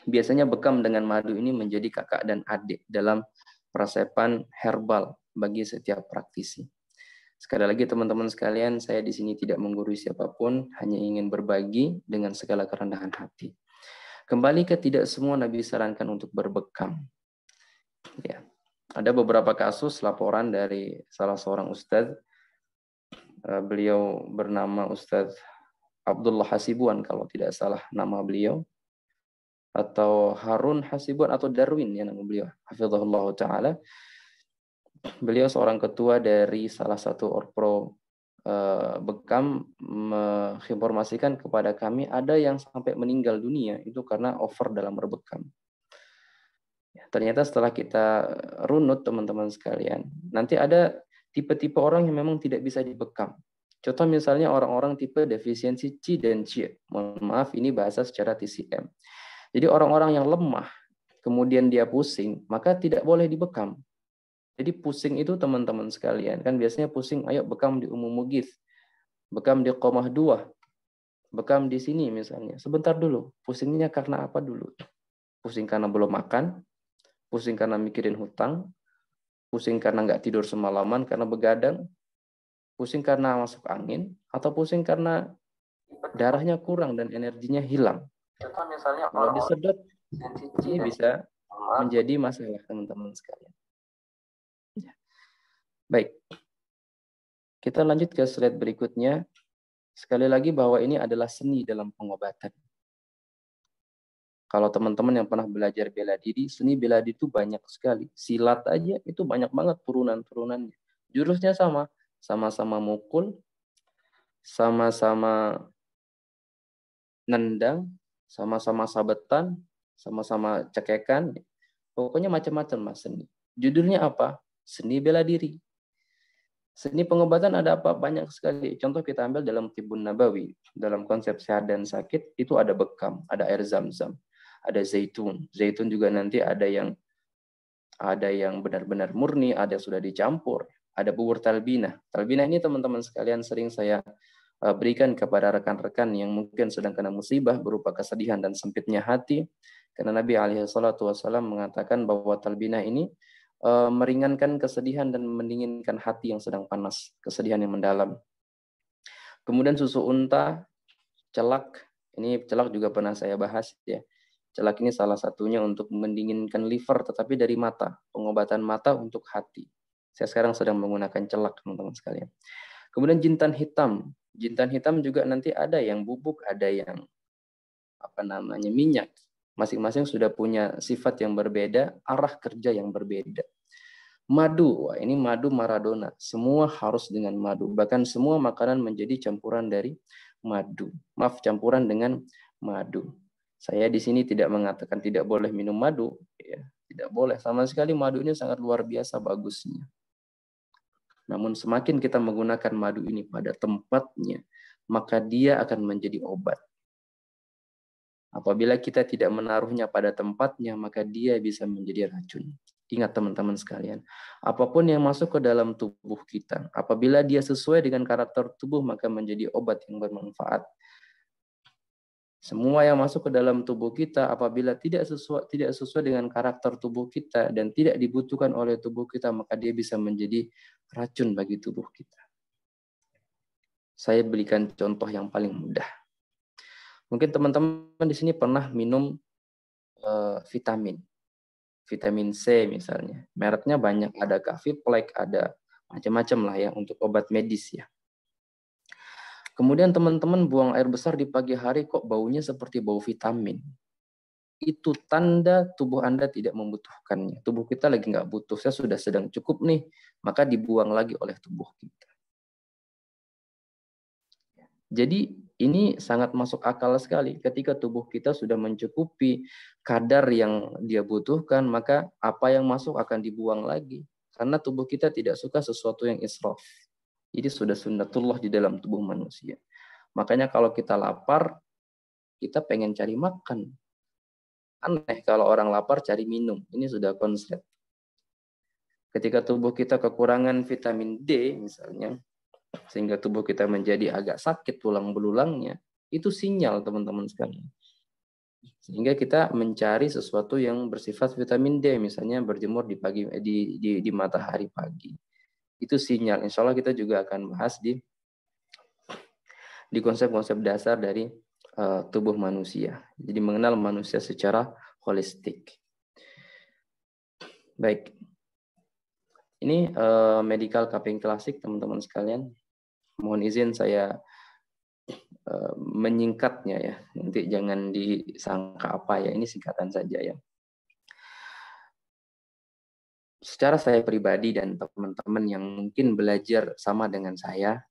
[SPEAKER 1] Biasanya bekam dengan madu ini menjadi kakak dan adik dalam resepan herbal bagi setiap praktisi. Sekali lagi teman-teman sekalian, saya di sini tidak menggurui siapapun, hanya ingin berbagi dengan segala kerendahan hati. Kembali ke tidak semua Nabi sarankan untuk berbekam. Ya. Ada beberapa kasus laporan dari salah seorang ustadz. Beliau bernama Ustadz Abdullah Hasibuan kalau tidak salah nama beliau. Atau Harun Hasibuan atau Darwin ya nama beliau. Hafizahullah ta'ala. Beliau seorang ketua dari salah satu orpro bekam menginformasikan kepada kami ada yang sampai meninggal dunia itu karena over dalam berbekam. Ya, ternyata setelah kita runut teman-teman sekalian, nanti ada tipe-tipe orang yang memang tidak bisa dibekam. Contoh misalnya orang-orang tipe defisiensi C dan C. Mohon maaf ini bahasa secara TCM. Jadi orang-orang yang lemah, kemudian dia pusing, maka tidak boleh dibekam. Jadi pusing itu teman-teman sekalian, kan biasanya pusing, ayo bekam di umum mugis, bekam di qomah 2, bekam di sini misalnya. Sebentar dulu, pusingnya karena apa dulu? Pusing karena belum makan, pusing karena mikirin hutang, pusing karena nggak tidur semalaman karena begadang, pusing karena masuk angin, atau pusing karena darahnya kurang dan energinya hilang. Kalau disedot, ini bisa menjadi masalah teman-teman sekalian. Baik, kita lanjut ke slide berikutnya. Sekali lagi bahwa ini adalah seni dalam pengobatan. Kalau teman-teman yang pernah belajar bela diri, seni bela diri itu banyak sekali. Silat aja itu banyak banget turunan-turunannya. Jurusnya sama, sama-sama mukul, sama-sama nendang, sama-sama sabetan, sama-sama cekekan. Pokoknya macam-macam mas seni. Judulnya apa? Seni bela diri. Seni pengobatan ada apa? Banyak sekali. Contoh kita ambil dalam Tibbun Nabawi. Dalam konsep sehat dan sakit, itu ada bekam, ada air zam-zam, ada zaitun. Zaitun juga nanti ada yang benar-benar murni, ada yang sudah dicampur. Ada bubur talbinah. Talbinah ini teman-teman sekalian sering saya berikan kepada rekan-rekan yang mungkin sedang kena musibah berupa kesedihan dan sempitnya hati. Karena Nabi SAW mengatakan bahwa talbinah ini meringankan kesedihan dan mendinginkan hati yang sedang panas, kesedihan yang mendalam. Kemudian susu unta, celak, ini celak juga pernah saya bahas ya. Celak ini salah satunya untuk mendinginkan liver, tetapi dari mata, pengobatan mata untuk hati. Saya sekarang sedang menggunakan celak, teman-teman sekalian. Kemudian jintan hitam juga nanti ada yang bubuk, ada yang minyak. Masing-masing sudah punya sifat yang berbeda, arah kerja yang berbeda. Madu, wah ini madu Maradona. Semua harus dengan madu. Bahkan semua makanan menjadi campuran dari madu. Maaf, campuran dengan madu. Saya di sini tidak mengatakan tidak boleh minum madu, ya, tidak boleh. Sama sekali madu ini sangat luar biasa bagusnya. Namun semakin kita menggunakan madu ini pada tempatnya, maka dia akan menjadi obat. Apabila kita tidak menaruhnya pada tempatnya, maka dia bisa menjadi racun. Ingat teman-teman sekalian, apapun yang masuk ke dalam tubuh kita, apabila dia sesuai dengan karakter tubuh, maka menjadi obat yang bermanfaat. Semua yang masuk ke dalam tubuh kita, apabila tidak sesuai dengan karakter tubuh kita dan tidak dibutuhkan oleh tubuh kita, maka dia bisa menjadi racun bagi tubuh kita. Saya berikan contoh yang paling mudah. Mungkin teman-teman di sini pernah minum vitamin. vitamin C misalnya. Mereknya banyak, ada Caviplex, ada macam-macam lah ya untuk obat medis ya. Kemudian teman-teman buang air besar di pagi hari kok baunya seperti bau vitamin. Itu tanda tubuh Anda tidak membutuhkannya. Tubuh kita lagi nggak butuh, saya sudah sedang cukup nih, maka dibuang lagi oleh tubuh kita. Jadi ini sangat masuk akal sekali. Ketika tubuh kita sudah mencukupi kadar yang dia butuhkan, maka apa yang masuk akan dibuang lagi. Karena tubuh kita tidak suka sesuatu yang israf. Jadi sudah sunnatullah di dalam tubuh manusia. Makanya kalau kita lapar, kita pengen cari makan. Aneh kalau orang lapar cari minum. Ini sudah konsep. Ketika tubuh kita kekurangan vitamin D misalnya, sehingga tubuh kita menjadi agak sakit tulang belulangnya, itu sinyal teman-teman sekalian. Sehingga kita mencari sesuatu yang bersifat vitamin D, misalnya berjemur di pagi di matahari pagi. Itu sinyal. Insya Allah kita juga akan bahas di konsep-konsep dasar dari tubuh manusia. Jadi mengenal manusia secara holistik. Baik. Ini medical cupping klasik teman-teman sekalian. Mohon izin saya menyingkatnya ya. Nanti jangan disangka apa ya, ini singkatan saja ya. Secara saya pribadi dan teman-teman yang mungkin belajar sama dengan saya,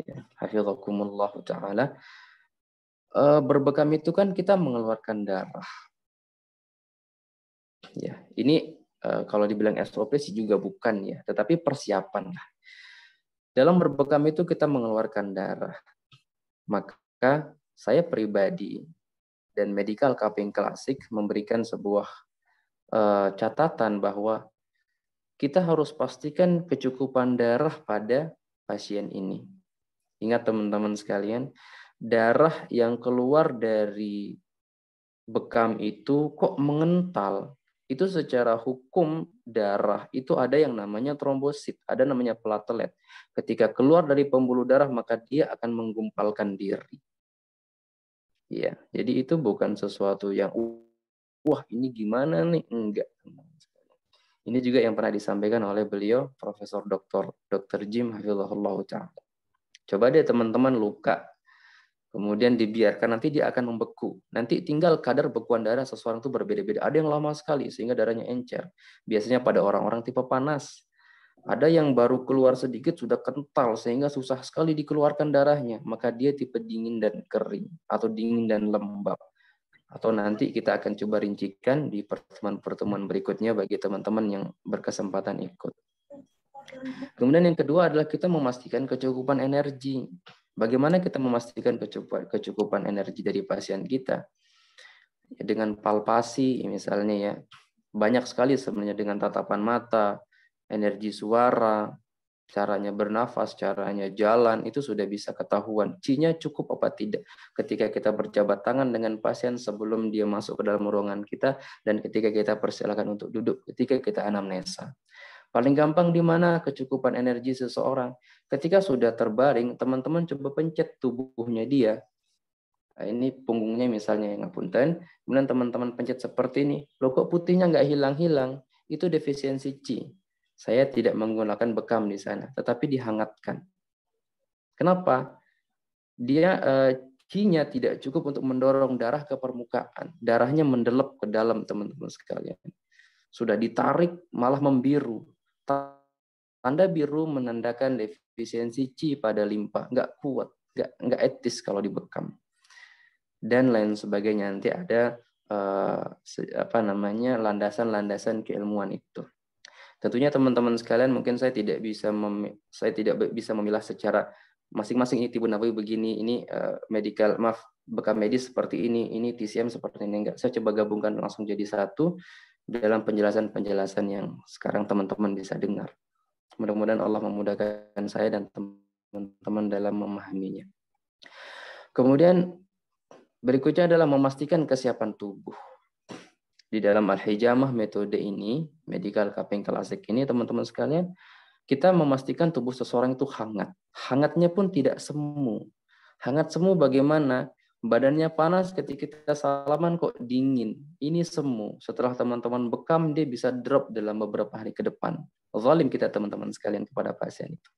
[SPEAKER 1] ya, hafizakumullah ta'ala, berbekam itu kan kita mengeluarkan darah. Ya, ini kalau dibilang SOP sih juga bukan ya, tetapi persiapan lah. Dalam berbekam itu kita mengeluarkan darah. Maka saya pribadi dan medical cupping klasik memberikan sebuah catatan bahwa kita harus pastikan kecukupan darah pada pasien ini. Ingat teman-teman sekalian, darah yang keluar dari bekam itu kok mengental. Itu secara hukum darah itu ada yang namanya trombosit, ada namanya platelet. Ketika keluar dari pembuluh darah maka dia akan menggumpalkan diri. Ya, jadi itu bukan sesuatu yang wah ini gimana nih, enggak. Ini juga yang pernah disampaikan oleh beliau Profesor Dr. Jim hafizahullah ta'ala. Coba deh teman-teman luka, kemudian dibiarkan, nanti dia akan membeku. Nanti tinggal kadar bekuan darah seseorang itu berbeda-beda. Ada yang lama sekali sehingga darahnya encer. Biasanya pada orang-orang tipe panas. Ada yang baru keluar sedikit sudah kental sehingga susah sekali dikeluarkan darahnya. Maka dia tipe dingin dan kering atau dingin dan lembab. Atau nanti kita akan coba rincikan di pertemuan-pertemuan berikutnya bagi teman-teman yang berkesempatan ikut. Kemudian yang kedua adalah kita memastikan kecukupan energi. Bagaimana kita memastikan kecukupan energi dari pasien kita? Dengan palpasi misalnya ya. Banyak sekali sebenarnya dengan tatapan mata, energi suara, caranya bernafas, caranya jalan, itu sudah bisa ketahuan. Ci-nya cukup apa tidak. Ketika kita berjabat tangan dengan pasien sebelum dia masuk ke dalam ruangan kita, dan ketika kita persilakan untuk duduk, ketika kita anamnesa. Paling gampang di mana kecukupan energi seseorang. Ketika sudah terbaring, teman-teman coba pencet tubuhnya dia. Nah, ini punggungnya misalnya yang ngapunten, kemudian teman-teman pencet seperti ini. Loh kok putihnya nggak hilang-hilang? Itu defisiensi Ci. Saya tidak menggunakan bekam di sana, tetapi dihangatkan. Kenapa? Dia Qi-nya tidak cukup untuk mendorong darah ke permukaan. Darahnya mendelep ke dalam teman-teman sekalian. Sudah ditarik malah membiru. Tanda biru menandakan defisiensi Qi pada limpa. Nggak kuat, nggak etis kalau dibekam. Dan lain sebagainya. Nanti ada landasan-landasan keilmuan itu. Tentunya teman-teman sekalian mungkin saya tidak bisa memilah secara masing-masing ini tibu nabawi begini, ini bekam medis seperti ini TCM seperti ini, enggak. Saya coba gabungkan langsung jadi satu dalam penjelasan-penjelasan yang sekarang teman-teman bisa dengar. Mudah-mudahan Allah memudahkan saya dan teman-teman dalam memahaminya. Kemudian berikutnya adalah memastikan kesiapan tubuh. Di dalam Al-Hijamah metode ini, medical cupping klasik ini, teman-teman sekalian, kita memastikan tubuh seseorang itu hangat. Hangatnya pun tidak semu. Hangat semu bagaimana? Badannya panas, ketika kita salaman kok dingin. Ini semu. Setelah teman-teman bekam, dia bisa drop dalam beberapa hari ke depan. Zalim kita teman-teman sekalian kepada pasien itu.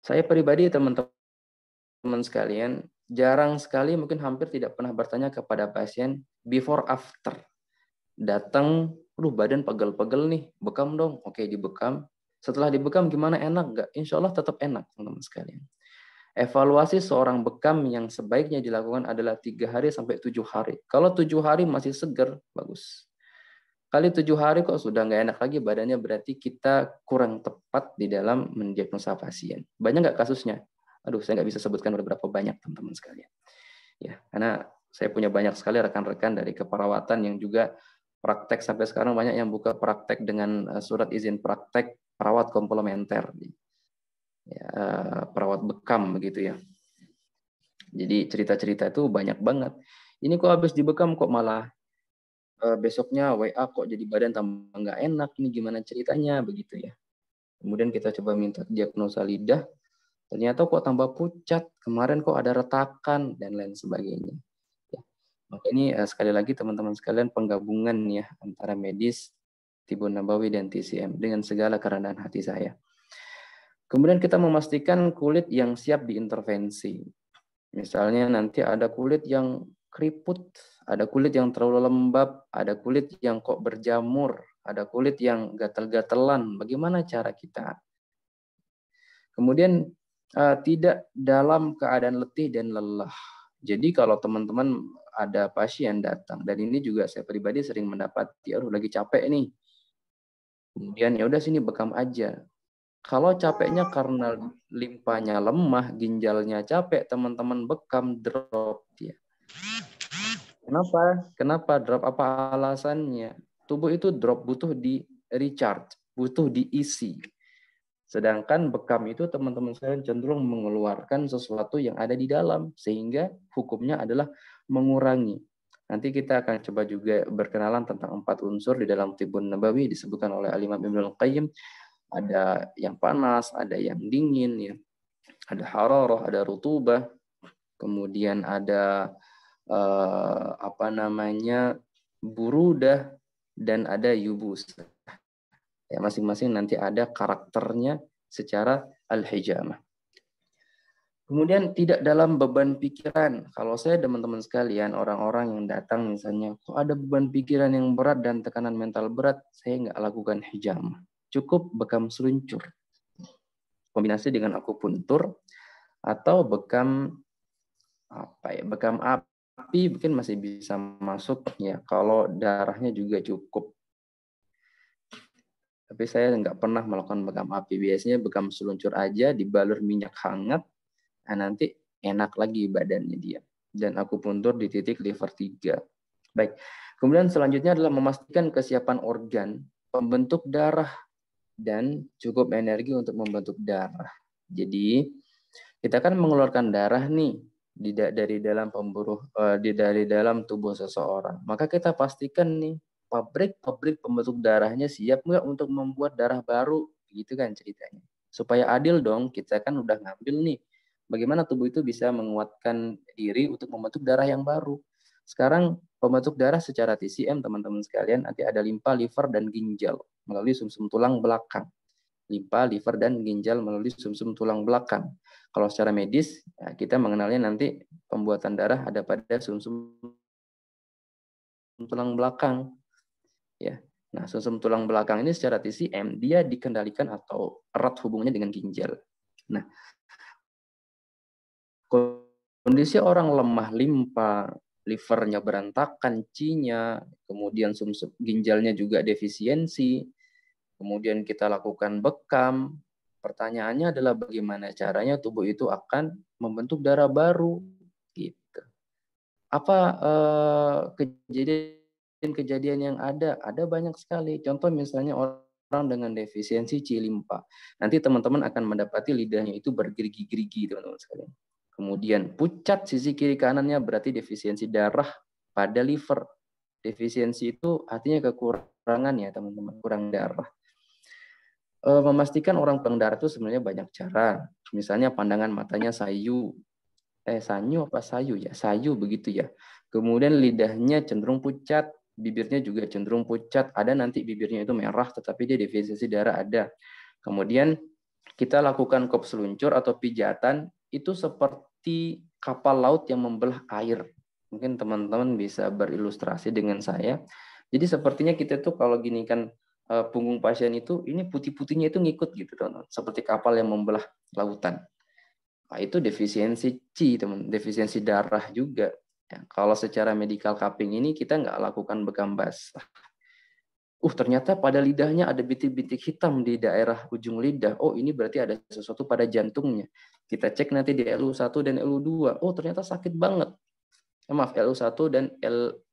[SPEAKER 1] Saya pribadi teman-teman sekalian, jarang sekali, mungkin hampir tidak pernah bertanya kepada pasien before after. Datang, badan pegel-pegel nih, bekam dong. Oke, dibekam. Setelah dibekam gimana, enak nggak? Insya Allah tetap enak teman-teman sekalian. Evaluasi seorang bekam yang sebaiknya dilakukan adalah 3 hari sampai 7 hari. Kalau 7 hari masih seger, bagus. Kali 7 hari kok sudah nggak enak lagi badannya, berarti kita kurang tepat di dalam mendiagnosa pasien. Banyak nggak kasusnya? Aduh, saya nggak bisa sebutkan beberapa banyak teman-teman sekalian. Ya, karena saya punya banyak sekali rekan-rekan dari keperawatan yang juga praktek sampai sekarang, banyak yang buka praktek dengan surat izin praktek perawat komplementer. Ya, perawat bekam begitu ya. Jadi cerita-cerita itu banyak banget. Ini kok habis dibekam kok malah besoknya WA kok jadi badan tambah nggak enak. Ini gimana ceritanya begitu ya. Kemudian kita coba minta diagnosa lidah. Ternyata kok tambah pucat. Kemarin kok ada retakan dan lain sebagainya. Ya. Maka ini sekali lagi teman-teman sekalian, penggabungan ya antara medis, Tibun Nabawi dan TCM dengan segala kerendahan hati saya. Kemudian kita memastikan kulit yang siap diintervensi. Misalnya nanti ada kulit yang keriput, ada kulit yang terlalu lembab, ada kulit yang kok berjamur, ada kulit yang gatal-gatalan. Bagaimana cara kita? Kemudian tidak dalam keadaan letih dan lelah. Jadi kalau teman-teman ada pasien datang, dan ini juga saya pribadi sering mendapati, lagi capek nih. Kemudian ya udah sini bekam aja. Kalau capeknya karena limpanya lemah, ginjalnya capek, teman-teman bekam, drop dia. Kenapa? Kenapa drop? Apa alasannya? Tubuh itu drop, butuh di recharge, butuh diisi. Sedangkan bekam itu teman-teman sekalian cenderung mengeluarkan sesuatu yang ada di dalam, sehingga hukumnya adalah mengurangi. Nanti kita akan coba juga berkenalan tentang 4 unsur di dalam Tibun Nabawi disebutkan oleh Al-Imam Ibnul Qayyim. Ada yang panas, ada yang dingin, ya. Ada hararah, ada rutubah, kemudian ada burudah, dan ada yubus. Ya, masing-masing nanti ada karakternya secara al-hijamah. Kemudian tidak dalam beban pikiran. Kalau saya teman-teman sekalian, orang-orang yang datang misalnya, kok ada beban pikiran yang berat dan tekanan mental berat, saya nggak lakukan hijamah. Cukup bekam seluncur. Kombinasi dengan akupuntur atau bekam bekam api mungkin masih bisa masuk ya kalau darahnya juga cukup. Tapi saya nggak pernah melakukan bekam api. Biasanya bekam seluncur aja dibalur minyak hangat. Nah, nanti enak lagi badannya dia. Dan akupuntur di titik liver 3. Baik. Kemudian selanjutnya adalah memastikan kesiapan organ pembentuk darah dan cukup energi untuk membentuk darah. Jadi kita kan mengeluarkan darah nih dari dalam dari dalam tubuh seseorang. Maka kita pastikan nih pabrik pembentuk darahnya siap nggak untuk membuat darah baru, gitu kan ceritanya. Supaya adil dong, kita kan udah ngambil nih. Bagaimana tubuh itu bisa menguatkan diri untuk membentuk darah yang baru. Sekarang pembentuk darah secara TCM teman-teman sekalian, nanti ada limpa, liver, dan ginjal melalui sumsum tulang belakang. Limpa, liver, dan ginjal melalui sumsum tulang belakang. Kalau secara medis, ya kita mengenalnya nanti pembuatan darah ada pada sumsum tulang belakang. Ya. Nah, sumsum tulang belakang ini secara TCM dia dikendalikan atau erat hubungannya dengan ginjal. Nah, kondisi orang lemah limpa, livernya berantakan, cinya, kemudian sumsum ginjalnya juga defisiensi, kemudian kita lakukan bekam. Pertanyaannya adalah bagaimana caranya tubuh itu akan membentuk darah baru, gitu. Apa kejadian yang ada? Ada banyak sekali. Contoh misalnya orang dengan defisiensi C limpa. Nanti teman-teman akan mendapati lidahnya itu bergerigi-gerigi, teman-teman sekalian. Kemudian pucat sisi kiri kanannya berarti defisiensi darah pada liver. Defisiensi itu artinya kekurangan ya teman-teman, kurang darah. Memastikan orang kurang darah itu sebenarnya banyak cara. Misalnya pandangan matanya sayu. Sanyu apa sayu ya? Sayu begitu ya. Kemudian lidahnya cenderung pucat, bibirnya juga cenderung pucat. Ada nanti bibirnya itu merah, tetapi dia defisiensi darah ada. Kemudian kita lakukan kop seluncur atau pijatan, itu seperti kapal laut yang membelah air. Mungkin teman-teman bisa berilustrasi dengan saya. Jadi sepertinya kita tuh kalau gini kan, punggung pasien itu, ini putih-putihnya itu ngikut gitu teman-teman. Seperti kapal yang membelah lautan. Nah, itu defisiensi C, teman, defisiensi darah juga. Ya, kalau secara medical cupping ini kita nggak lakukan bekam basah. Ternyata pada lidahnya ada bintik-bintik hitam di daerah ujung lidah. Oh, ini berarti ada sesuatu pada jantungnya. Kita cek nanti di LU1 dan LU2. Oh, ternyata sakit banget. Maaf, LU1 dan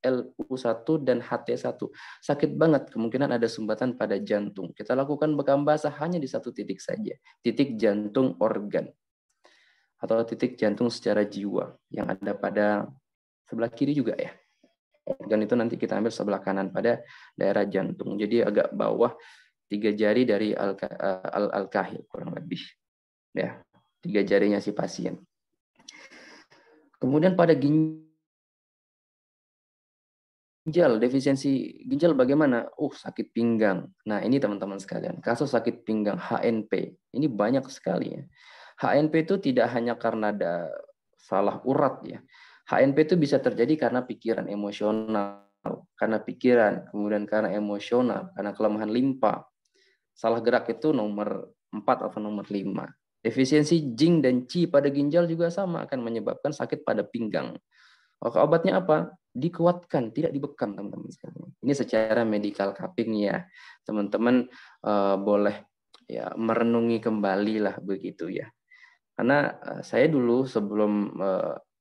[SPEAKER 1] LU1 dan HT1. Sakit banget, kemungkinan ada sumbatan pada jantung. Kita lakukan bekam basah hanya di satu titik saja. Titik jantung organ. Atau titik jantung secara jiwa yang ada pada sebelah kiri juga ya. Organ itu nanti kita ambil sebelah kanan pada daerah jantung. Jadi agak bawah 3 jari dari al-kahil kurang lebih. Ya, 3 jarinya si pasien. Kemudian pada ginjal, defisiensi ginjal bagaimana? Sakit pinggang. Nah, ini teman-teman sekalian, kasus sakit pinggang HNP. Ini banyak sekali ya. HNP itu tidak hanya karena ada salah urat ya. HNP itu bisa terjadi karena pikiran emosional, kemudian karena emosional, karena kelemahan limpa. Salah gerak itu nomor 4 atau nomor 5. Defisiensi zinc dan Ci pada ginjal juga sama, akan menyebabkan sakit pada pinggang. Obatnya apa? Dikuatkan, tidak dibekam, teman-teman sekalian. Ini secara medical cupping ya. Teman-teman boleh ya merenungi kembali lah begitu ya. Karena saya dulu sebelum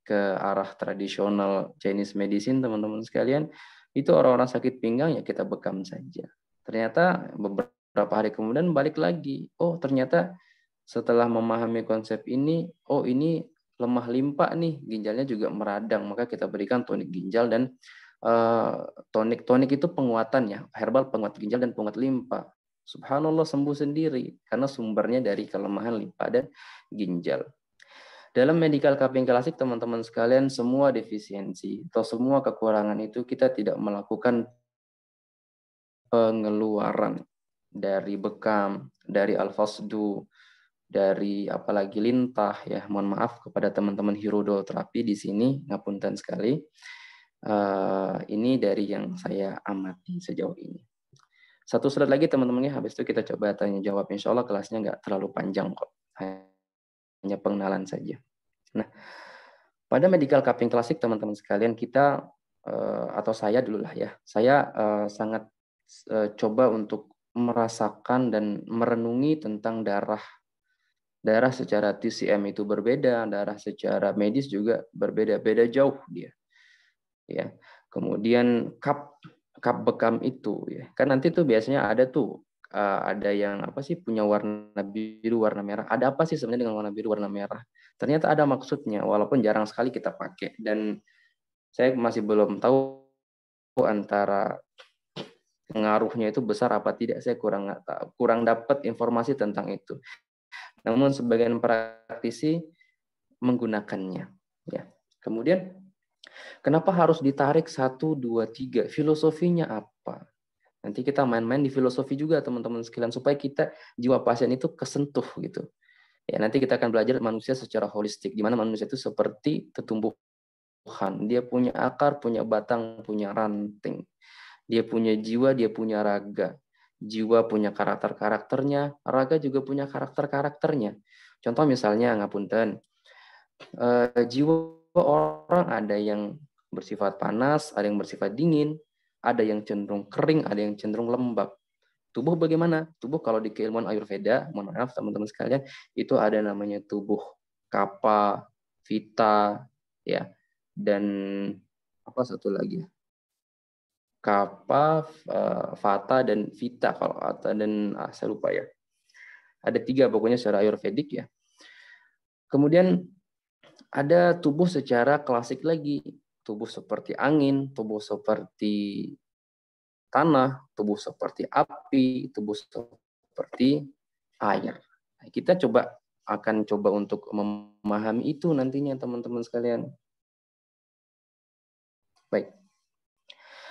[SPEAKER 1] ke arah tradisional Chinese medicine, teman-teman sekalian, itu orang-orang sakit pinggang ya kita bekam saja. Ternyata beberapa hari kemudian balik lagi. Ternyata setelah memahami konsep ini, ini lemah limpa nih, ginjalnya juga meradang, maka kita berikan tonik ginjal dan tonik itu penguatan ya, herbal penguat ginjal dan penguat limpa. Subhanallah sembuh sendiri karena sumbernya dari kelemahan limpa dan ginjal. Dalam medical cupping klasik, teman-teman sekalian, semua defisiensi atau semua kekurangan itu kita tidak melakukan pengeluaran dari bekam, dari al-fasdu, dari apalagi lintah ya. Mohon maaf kepada teman-teman hidroterapi di sini, ngapunten sekali. Ini dari yang saya amati sejauh ini. Satu slide lagi teman-teman ya, habis itu kita coba tanya jawab. Insya Allah kelasnya nggak terlalu panjang kok, hanya pengenalan saja. Nah, pada medical cupping klasik teman-teman sekalian, kita atau saya dulu lah ya, saya sangat coba untuk merasakan dan merenungi tentang darah. Darah secara TCM itu berbeda, darah secara medis juga berbeda, beda jauh dia. Ya. Kemudian cup bekam itu ya. Kan nanti tuh biasanya ada tuh ada yang apa sih punya warna biru, warna merah. Ada apa sih sebenarnya dengan warna biru, warna merah? Ternyata ada maksudnya, walaupun jarang sekali kita pakai. Dan saya masih belum tahu antara pengaruhnya itu besar apa tidak. Saya kurang dapat informasi tentang itu. Namun sebagian praktisi menggunakannya. Ya. Kemudian kenapa harus ditarik 1, 2, 3? Filosofinya apa? Nanti kita main-main di filosofi juga teman-teman sekalian supaya kita jiwa pasien itu kesentuh gitu. Ya, nanti kita akan belajar manusia secara holistik, di mana manusia itu seperti tumbuhan. Dia punya akar, punya batang, punya ranting. Dia punya jiwa, dia punya raga. Jiwa punya karakter-karakternya, raga juga punya karakter-karakternya. Contoh misalnya, ngapunten, jiwa orang ada yang bersifat panas, ada yang bersifat dingin, ada yang cenderung kering, ada yang cenderung lembab. Tubuh bagaimana? Tubuh kalau di keilmuan Ayurveda, mohon maaf teman-teman sekalian, itu ada namanya tubuh Kapha, Vita, ya, dan apa satu lagi? Kapha, Vata, dan Vita kalau dan saya lupa ya. Ada 3 pokoknya secara Ayurvedik ya. Kemudian ada tubuh secara klasik lagi, tubuh seperti angin, tubuh seperti tanah, tubuh seperti api, tubuh seperti air. Nah, kita coba akan coba untuk memahami itu nantinya teman-teman sekalian. Baik.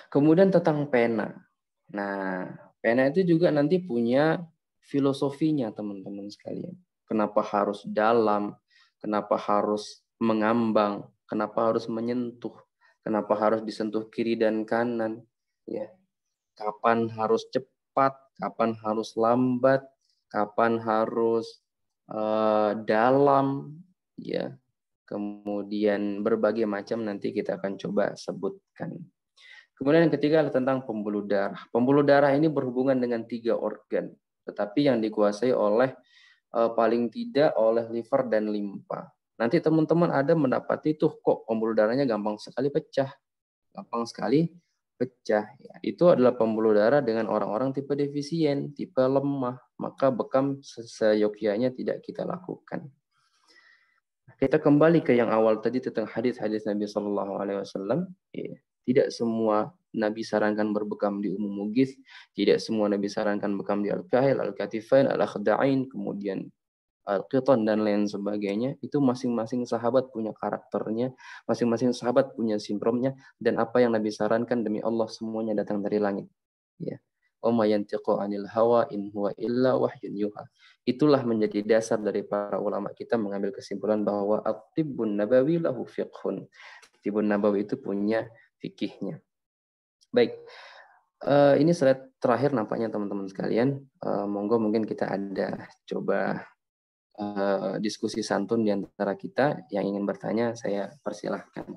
[SPEAKER 1] Kemudian tentang pena. Nah, pena itu juga nanti punya filosofinya teman-teman sekalian. Kenapa harus dalam? Kenapa harus mengambang? Kenapa harus menyentuh? Kenapa harus disentuh kiri dan kanan? Ya. Kapan harus cepat? Kapan harus lambat? Kapan harus dalam? Ya. Kemudian berbagai macam nanti kita akan coba sebutkan. Kemudian yang ketiga adalah tentang pembuluh darah. Pembuluh darah ini berhubungan dengan 3 organ, tetapi yang dikuasai oleh paling tidak oleh liver dan limpa. Nanti teman-teman ada mendapati tuh kok pembuluh darahnya gampang sekali pecah. Gampang sekali pecah. Ya, itu adalah pembuluh darah dengan orang-orang tipe defisien, tipe lemah. Maka bekam seyogyanya tidak kita lakukan. Kita kembali ke yang awal tadi tentang hadis-hadis Nabi Shallallahu Alaihi Wasallam. Tidak semua Nabi sarankan berbekam di umum mugis, tidak semua Nabi sarankan bekam di al-kahil, al-katifain, al-akhda'in, kemudian al-qitan dan lain sebagainya. Itu masing-masing sahabat punya karakternya, masing-masing sahabat punya sindromnya, dan apa yang Nabi sarankan demi Allah semuanya datang dari langit. Ya. Oma yantiqu anil hawa in huwa illa wahyun yuha. Itulah menjadi dasar dari para ulama kita mengambil kesimpulan bahwa at-tibbun nabawi lahu fiqhun. Tibbun nabawi itu punya fikihnya. Baik, ini slide terakhir nampaknya teman-teman sekalian. Monggo mungkin kita ada coba diskusi santun di antara kita. Yang ingin bertanya saya persilahkan.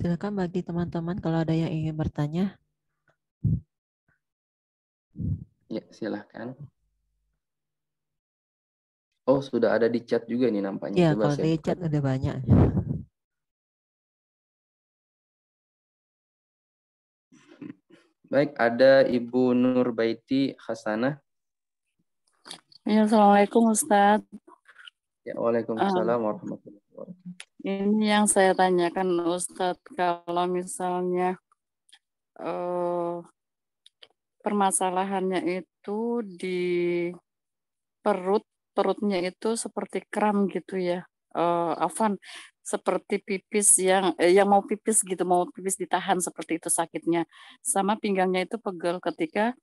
[SPEAKER 4] Silakan bagi teman-teman kalau ada yang ingin bertanya.
[SPEAKER 1] Ya, silakan. Oh, sudah ada di chat juga nih nampaknya.
[SPEAKER 4] Ya,
[SPEAKER 1] Coba
[SPEAKER 4] kalau
[SPEAKER 1] saya
[SPEAKER 4] di
[SPEAKER 1] buka.
[SPEAKER 4] chat ada banyak.
[SPEAKER 1] Baik, ada Ibu Nurbaiti Hasanah.
[SPEAKER 5] Ya, Assalamualaikum Ustadz.
[SPEAKER 1] Ya, waalaikumsalam warahmatullahi wabarakatuh.
[SPEAKER 5] Ini yang saya tanyakan Ustadz, kalau misalnya permasalahannya itu di perutnya itu seperti kram gitu ya, Afan, seperti pipis yang mau pipis gitu, mau pipis ditahan seperti itu sakitnya, sama pinggangnya itu pegel ketika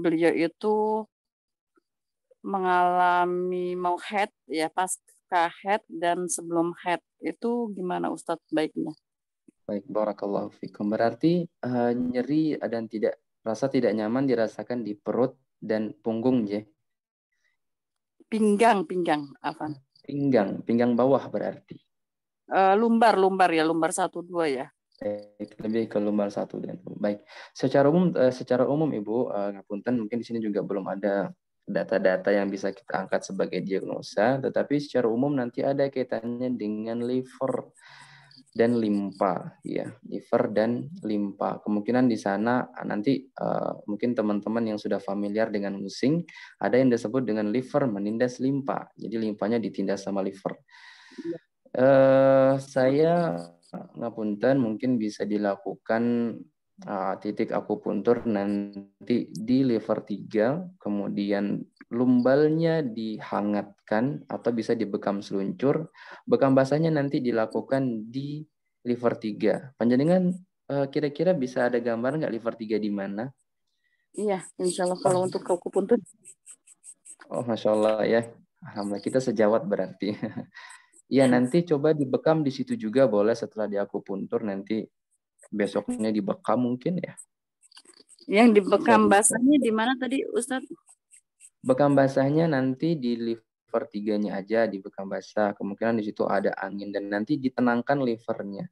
[SPEAKER 5] beliau itu mengalami mau head ya, pasca head dan sebelum head, itu gimana Ustadz baiknya?
[SPEAKER 1] Baik, barakallahu fikum. Berarti nyeri dan rasa tidak nyaman dirasakan di perut dan punggung, ya?
[SPEAKER 5] Pinggang, Afan.
[SPEAKER 1] Pinggang bawah berarti.
[SPEAKER 5] Lumbar ya, lumbar 1-2 ya.
[SPEAKER 1] Lebih ke lumbar 1 dan baik. Secara umum Ibu, ngapunten mungkin di sini juga belum ada data-data yang bisa kita angkat sebagai diagnosa, tetapi secara umum nanti ada kaitannya dengan liver dan limpa, ya, liver dan limpa. Kemungkinan di sana nanti mungkin teman-teman yang sudah familiar dengan musing, ada yang disebut dengan liver menindas limpa. Jadi limpanya ditindas sama liver. Saya ngapunten mungkin bisa dilakukan titik akupuntur nanti di liver 3, kemudian lumbalnya dihangatkan atau bisa dibekam seluncur. Bekam basahnya nanti dilakukan di liver 3. Panjenengan kira-kira bisa ada gambar nggak liver 3 di mana?
[SPEAKER 5] Iya, insya Allah kalau untuk akupuntur.
[SPEAKER 1] Oh, Masya Allah ya. Alhamdulillah kita sejawat berarti. Ya, nanti coba dibekam di situ juga boleh setelah di akupuntur, nanti besoknya dibekam mungkin ya.
[SPEAKER 5] Yang dibekam basahnya di mana tadi Ustadz?
[SPEAKER 1] Bekam basahnya nanti di liver 3-nya aja dibekam basah. Kemungkinan di situ ada angin dan nanti ditenangkan livernya.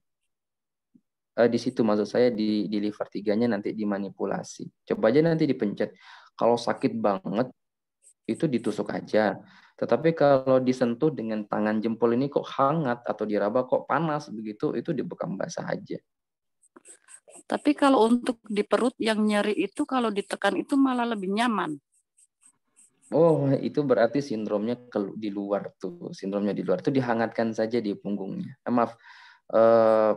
[SPEAKER 1] di situ maksud saya di liver 3-nya nanti dimanipulasi. Coba aja nanti dipencet. Kalau sakit banget itu ditusuk aja. Tetapi kalau disentuh dengan tangan jempol ini kok hangat atau diraba kok panas begitu, itu dibekam basah aja.
[SPEAKER 5] Tapi kalau untuk di perut yang nyeri itu kalau ditekan itu malah lebih nyaman.
[SPEAKER 1] Oh, itu berarti sindromnya di luar tuh. Sindromnya di luar tuh dihangatkan saja di punggungnya. Maaf,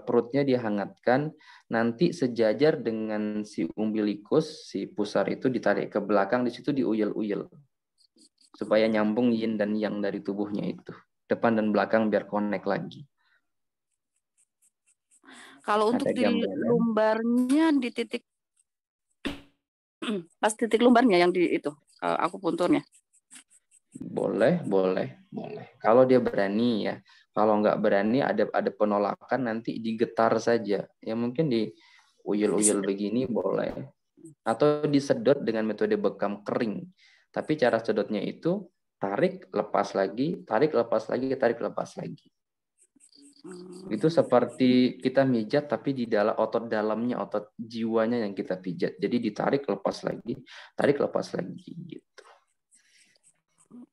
[SPEAKER 1] perutnya dihangatkan, nanti sejajar dengan si umbilikus, si pusar itu ditarik ke belakang, di situ diuyel-uyel. Supaya nyambung yin dan yang dari tubuhnya itu. Depan dan belakang biar connect lagi.
[SPEAKER 5] Kalau untuk
[SPEAKER 1] Ada
[SPEAKER 5] di
[SPEAKER 1] gambaran.
[SPEAKER 5] lumbarnya di titik pas titik lumbarnya yang di itu aku punturnya.
[SPEAKER 1] Boleh. Kalau dia berani ya. Kalau nggak berani ada penolakan nanti digetar saja. Ya mungkin di uyel-uyel begini boleh. Atau disedot dengan metode bekam kering. Tapi cara sedotnya itu tarik, lepas lagi, tarik, lepas lagi, tarik, lepas lagi. Itu seperti kita mijat tapi di dalam otot dalamnya, otot jiwanya yang kita pijat. Jadi ditarik, lepas lagi, tarik, lepas lagi gitu.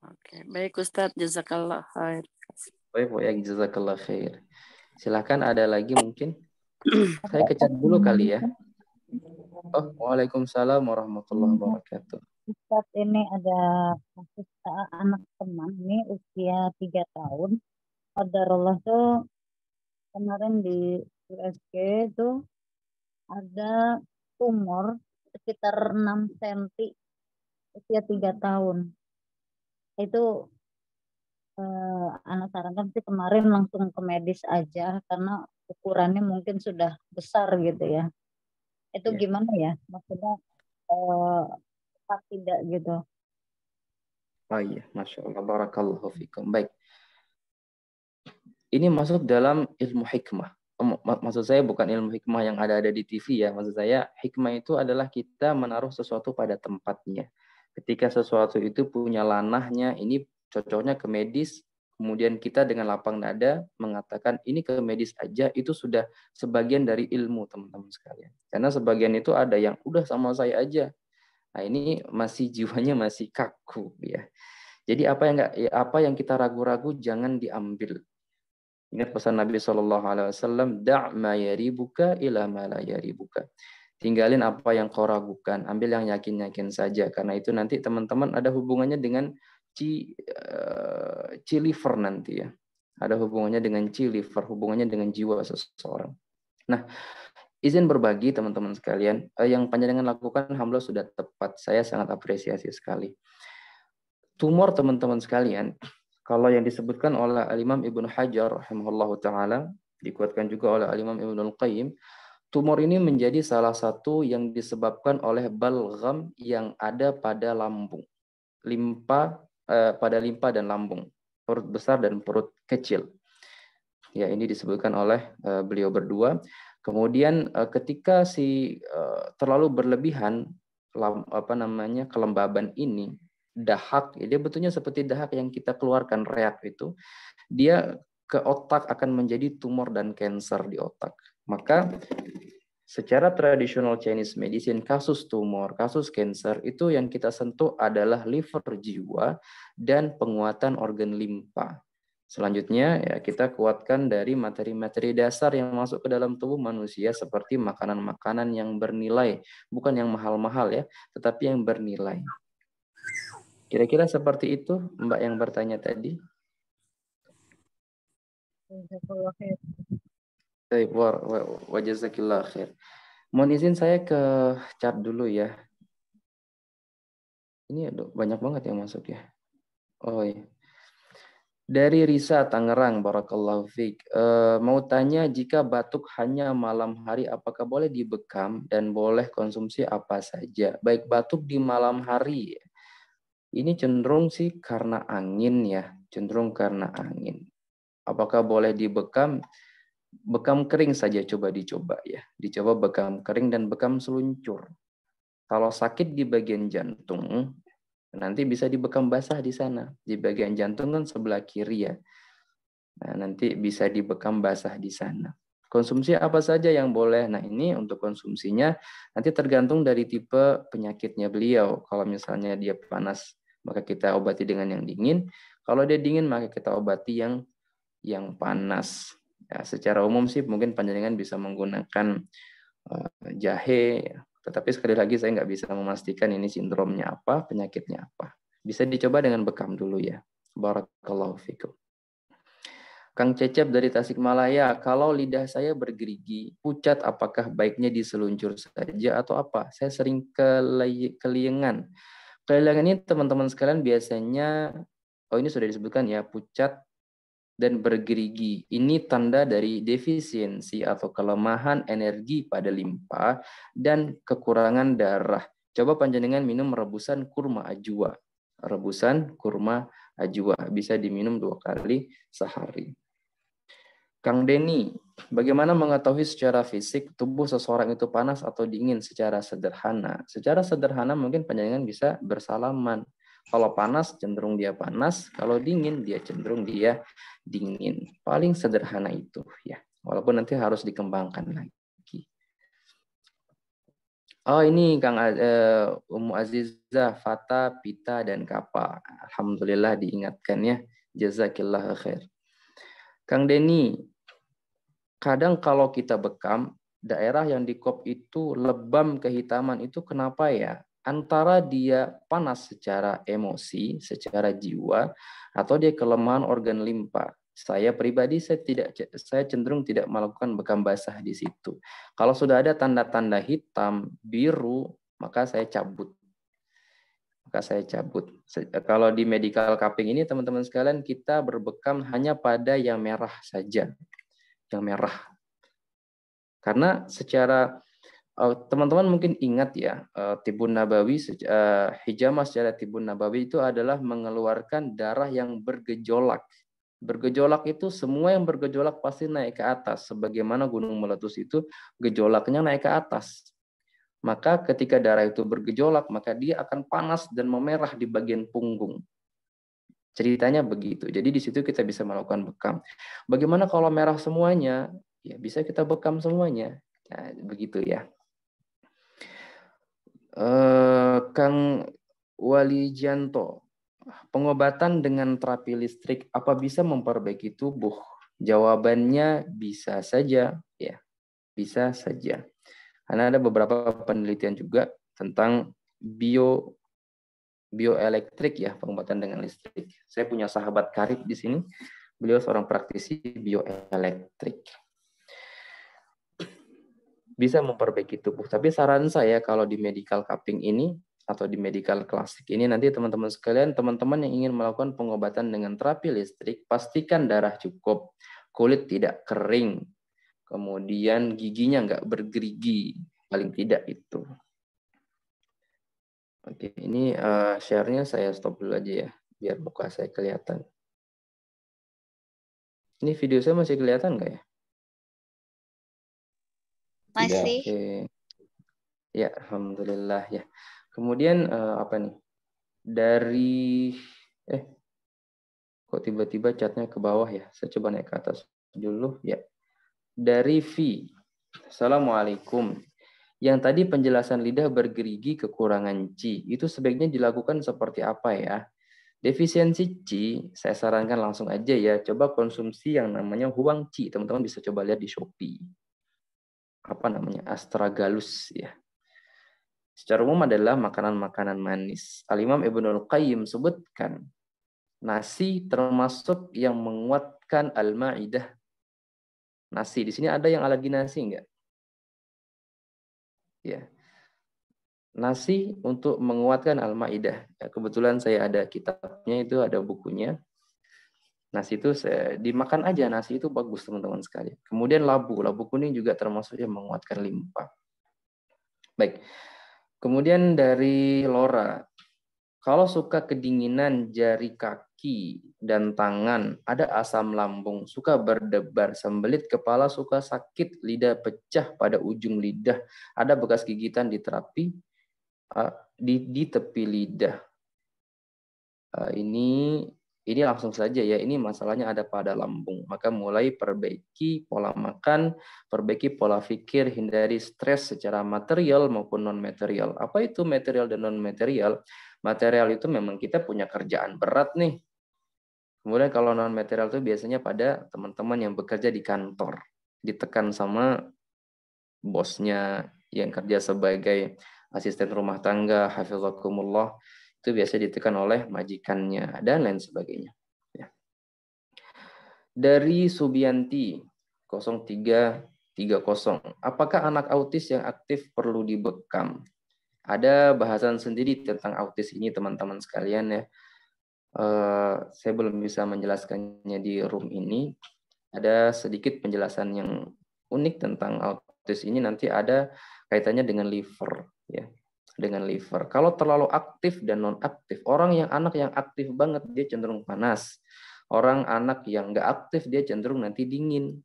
[SPEAKER 5] Oke, baik Ustadz, jazakallah khair.
[SPEAKER 1] Baik, ya jazakallah khair. Silakan ada lagi mungkin. Saya kecat dulu kali ya. Oh, waalaikumsalam warahmatullahi wabarakatuh.
[SPEAKER 6] Ustadz, ini ada kasus anak teman ini usia 3 tahun. Qadarullah tuh kemarin di USG itu ada tumor sekitar 6 cm usia 3 tahun. Itu anak sarankan sih kemarin langsung ke medis aja karena ukurannya mungkin sudah besar gitu ya. Itu
[SPEAKER 1] Ya.
[SPEAKER 6] gimana ya? Maksudnya tepat tidak gitu.
[SPEAKER 1] Oh iya, Masya Allah, barakallahu fikum. Baik. Ini masuk dalam ilmu hikmah. Maksud saya bukan ilmu hikmah yang ada di TV ya. Maksud saya hikmah itu adalah kita menaruh sesuatu pada tempatnya. Ketika sesuatu itu punya lanahnya, ini cocoknya ke medis, kemudian kita dengan lapang dada mengatakan ini ke medis aja, itu sudah sebagian dari ilmu teman-teman sekalian. Karena sebagian itu ada yang udah sama saya aja. Nah ini masih jiwanya masih kaku ya. Jadi apa yang kita ragu-ragu jangan diambil. Ingat pesan Nabi SAW, da' ma yaribuka ila ma la yaribuka. Tinggalin apa yang kau ragukan, ambil yang yakin-yakin saja. Karena itu nanti teman-teman ada hubungannya dengan liver nanti ya. Ada hubungannya dengan liver, hubungannya dengan jiwa seseorang. Nah, izin berbagi teman-teman sekalian, yang panjenengan lakukan alhamdulillah sudah tepat. Saya sangat apresiasi sekali. Tumor teman-teman sekalian, kalau yang disebutkan oleh Al-Imam Ibnu Hajar rahimahullahu taala, dikuatkan juga oleh Al-Imam Ibnu Al-Qayyim, tumor ini menjadi salah satu yang disebabkan oleh balgam yang ada pada lambung. Pada limpa dan lambung, perut besar dan perut kecil. Ya, ini disebutkan oleh beliau berdua. Kemudian ketika terlalu berlebihan kelembaban ini, dahak, dia betulnya seperti dahak yang kita keluarkan reak itu, dia ke otak akan menjadi tumor dan kanker di otak. Maka secara tradisional Chinese medicine, kasus tumor, kasus kanker itu yang kita sentuh adalah liver jiwa dan penguatan organ limpa. Selanjutnya ya kita kuatkan dari materi-materi dasar yang masuk ke dalam tubuh manusia seperti makanan-makanan yang bernilai, bukan yang mahal-mahal ya, tetapi yang bernilai. Kira-kira seperti itu Mbak yang bertanya tadi. Wa jazakillah khair. Mohon izin saya ke chat dulu ya. Ini banyak banget yang masuk ya. Oh iya. Dari Risa Tangerang, barakallahu fiik. Mau tanya, jika batuk hanya malam hari, apakah boleh dibekam dan boleh konsumsi apa saja? Baik batuk di malam hari, ini cenderung sih karena angin ya, cenderung karena angin. Apakah boleh dibekam? Bekam kering saja dicoba ya. Dicoba bekam kering dan bekam seluncur. Kalau sakit di bagian jantung, nanti bisa dibekam basah di sana. Di bagian jantung kan sebelah kiri ya. Nah, nanti bisa dibekam basah di sana. Konsumsi apa saja yang boleh? Nah, ini untuk konsumsinya nanti tergantung dari tipe penyakitnya beliau. Kalau misalnya dia panas, maka kita obati dengan yang dingin. Kalau dia dingin, maka kita obati yang panas. Ya, secara umum sih mungkin panjenengan bisa menggunakan jahe, tetapi sekali lagi saya nggak bisa memastikan ini sindromnya apa, penyakitnya apa. Bisa dicoba dengan bekam dulu ya. Barakallahu fikum. Kang Cecep dari Tasikmalaya, kalau lidah saya bergerigi, pucat, apakah baiknya diseluncur saja atau apa? Saya sering keliengan. Keliengan ini teman-teman sekalian biasanya, ini sudah disebutkan ya, pucat dan bergerigi. Ini tanda dari defisiensi atau kelemahan energi pada limpa dan kekurangan darah. Coba panjenengan minum rebusan kurma ajwa. Rebusan kurma ajwa bisa diminum 2 kali sehari. Kang Denny, bagaimana mengetahui secara fisik tubuh seseorang itu panas atau dingin secara sederhana? Secara sederhana mungkin panjenengan bisa bersalaman. Kalau panas cenderung dia panas, kalau dingin dia cenderung dia dingin. Paling sederhana itu ya. Walaupun nanti harus dikembangkan lagi. Oh ini Kang Ummu Azizah, Fata, Pita, dan Kapa. Alhamdulillah diingatkan ya. Jazakillah khair. Kang Denny, kadang kalau kita bekam, daerah yang di kop itu lebam kehitaman itu kenapa ya? Antara dia panas secara emosi, secara jiwa, atau dia kelemahan organ limpa. Saya pribadi saya cenderung tidak melakukan bekam basah di situ. Kalau sudah ada tanda-tanda hitam, biru, maka saya cabut. Kalau di medical cupping ini teman-teman sekalian kita berbekam hanya pada yang merah saja. Yang merah. Karena secara teman-teman mungkin ingat ya, Tibun Nabawi, hijamah secara Tibun Nabawi itu adalah mengeluarkan darah yang bergejolak. Bergejolak itu semua yang bergejolak pasti naik ke atas. Sebagaimana gunung meletus itu gejolaknya naik ke atas. Maka ketika darah itu bergejolak, maka dia akan panas dan memerah di bagian punggung. Ceritanya begitu. Jadi di situ kita bisa melakukan bekam. Bagaimana kalau merah semuanya? Ya bisa kita bekam semuanya. Nah, begitu ya. Kang Walijanto, pengobatan dengan terapi listrik apa bisa memperbaiki tubuh? Jawabannya bisa saja, ya, bisa saja. Karena ada beberapa penelitian juga tentang bioelektrik ya, pengobatan dengan listrik. Saya punya sahabat karib di sini, beliau seorang praktisi bioelektrik. Bisa memperbaiki tubuh. Tapi saran saya kalau di medical cupping ini atau di medical klasik ini nanti teman-teman sekalian, teman-teman yang ingin melakukan pengobatan dengan terapi listrik, pastikan darah cukup, kulit tidak kering, kemudian giginya nggak bergerigi, paling tidak itu. Oke, ini share-nya saya stop dulu aja ya, biar muka saya kelihatan. Ini video saya masih kelihatan nggak ya?
[SPEAKER 2] Masih.
[SPEAKER 1] Oke. Ya, alhamdulillah ya. Kemudian apa nih? Dari kok tiba-tiba chatnya ke bawah ya? Saya coba naik ke atas dulu ya. Dari V. Assalamualaikum. Yang tadi penjelasan lidah bergerigi kekurangan Qi, itu sebaiknya dilakukan seperti apa ya? Defisiensi Qi, saya sarankan langsung aja ya. Coba konsumsi yang namanya Huang Qi. Teman-teman bisa coba lihat di Shopee. Apa namanya? Astragalus ya. Secara umum adalah makanan-makanan manis. Al-Imam Ibnul Qayyim sebutkan nasi termasuk yang menguatkan al-ma'idah. Nasi, di sini ada yang alergi nasi enggak? Ya. Nasi untuk menguatkan al-ma'idah. Ya, kebetulan saya ada kitabnya, itu ada bukunya. Nasi itu dimakan aja, nasi itu bagus teman-teman sekalian. Kemudian labu kuning juga termasuk yang menguatkan limpa. Baik. Kemudian dari Lora, kalau suka kedinginan jari kaki dan tangan, ada asam lambung, suka berdebar, sembelit kepala, suka sakit, lidah pecah pada ujung lidah, ada bekas gigitan di tepi lidah. Ini ini langsung saja ya, ini masalahnya ada pada lambung. Maka mulai perbaiki pola makan, perbaiki pola pikir, hindari stres secara material maupun non-material. Apa itu material dan non-material? Material itu memang kita punya kerjaan berat nih. Kemudian kalau non-material itu biasanya pada teman-teman yang bekerja di kantor. Ditekan sama bosnya yang kerja sebagai asisten rumah tangga, hafizakumullah, itu biasa ditekan oleh majikannya dan lain sebagainya. Ya. Dari Subianti 0330, apakah anak autis yang aktif perlu dibekam? Ada bahasan sendiri tentang autis ini teman-teman sekalian ya. Saya belum bisa menjelaskannya di room ini. Ada sedikit penjelasan yang unik tentang autis ini, nanti ada kaitannya dengan liver ya. Dengan liver. Kalau terlalu aktif dan non-aktif, anak yang aktif banget dia cenderung panas. Anak yang nggak aktif dia cenderung nanti dingin.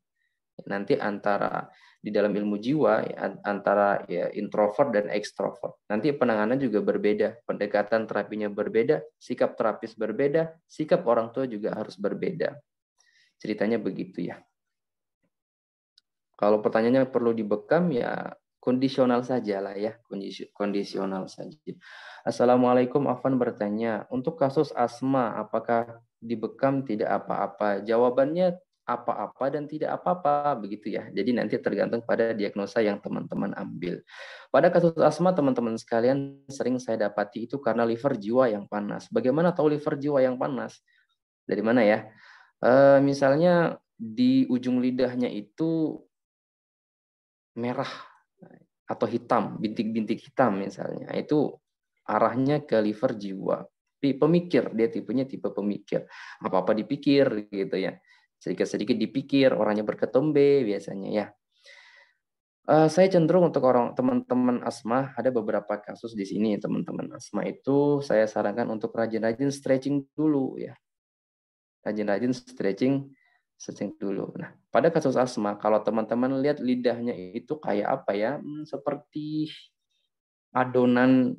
[SPEAKER 1] Nanti antara di dalam ilmu jiwa antara ya, introvert dan ekstrovert. Nanti penanganan juga berbeda, pendekatan terapinya berbeda, sikap terapis berbeda, sikap orang tua juga harus berbeda. Ceritanya begitu ya. Kalau pertanyaannya perlu dibekam ya kondisional saja lah ya, kondisional saja. Assalamualaikum, Afan bertanya, untuk kasus asma apakah dibekam tidak apa-apa? Jawabannya apa-apa dan tidak apa-apa begitu ya. Jadi nanti tergantung pada diagnosa yang teman-teman ambil. Pada kasus asma teman-teman sekalian sering saya dapati itu karena liver jiwa yang panas. Bagaimana tahu liver jiwa yang panas? Dari mana ya? Misalnya di ujung lidahnya itu merah atau hitam, bintik-bintik hitam misalnya, itu arahnya ke liver jiwa. Pemikir, dia tipenya tipe pemikir. Apa-apa dipikir gitu ya. Sedikit-sedikit dipikir, orangnya berketombe biasanya ya. Saya cenderung untuk teman-teman asma, ada beberapa kasus di sini teman-teman asma itu saya sarankan untuk rajin-rajin stretching dulu ya. Rajin-rajin stretching dulu. Nah, pada kasus asma, kalau teman-teman lihat lidahnya itu kayak apa ya? Seperti adonan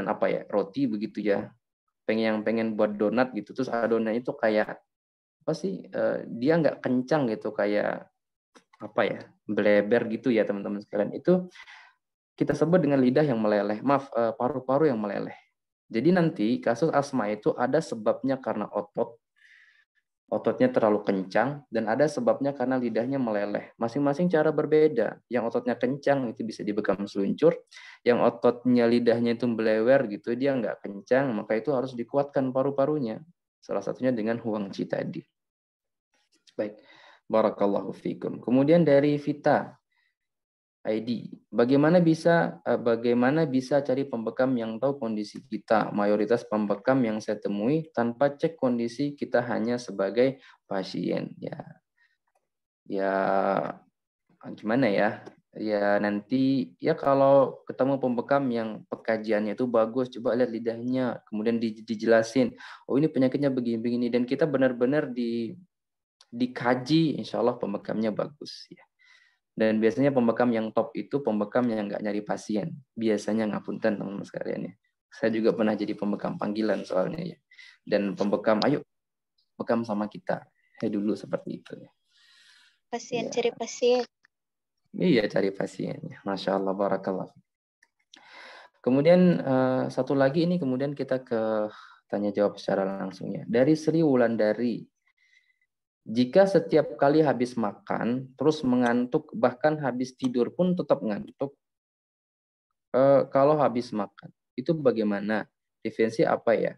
[SPEAKER 1] apa ya? Roti begitu ya. Pengen buat donat gitu, terus adonan itu kayak apa sih? Dia nggak kencang gitu, kayak apa ya? Bleber gitu ya teman-teman sekalian. Itu kita sebut dengan lidah yang meleleh. Maaf, paru-paru yang meleleh. Jadi nanti kasus asma itu ada sebabnya karena ototnya terlalu kencang, dan ada sebabnya karena lidahnya meleleh. Masing-masing cara berbeda. Yang ototnya kencang itu bisa dibekam seluncur, yang ototnya lidahnya itu belewer gitu, dia nggak kencang, maka itu harus dikuatkan paru-parunya. Salah satunya dengan huangci tadi. Baik, barakallahu fikum. Kemudian dari Vita ID, bagaimana bisa cari pembekam yang tahu kondisi kita? Mayoritas pembekam yang saya temui tanpa cek kondisi kita hanya sebagai pasien. Ya gimana ya? Ya nanti ya kalau ketemu pembekam yang pekajiannya itu bagus, coba lihat lidahnya, kemudian dijelasin, oh ini penyakitnya begini-begini, dan kita benar-benar dikaji, insya Allah pembekamnya bagus ya. Dan biasanya pembekam yang top itu pembekam yang nggak nyari pasien. Biasanya, ngapunten teman-teman sekalian ya. Saya juga pernah jadi pembekam panggilan soalnya ya. Dan pembekam, ayo bekam sama kita. Dulu seperti itu ya.
[SPEAKER 2] Pasien,
[SPEAKER 1] Ya.
[SPEAKER 2] cari pasien.
[SPEAKER 1] Iya, cari pasiennya. Masya Allah, barakallah. Kemudian satu lagi ini, kemudian kita ke tanya jawab secara langsung ya. Dari Sri Wulandari. Jika setiap kali habis makan, terus mengantuk, bahkan habis tidur pun tetap ngantuk, kalau habis makan, itu bagaimana? Defensi apa ya?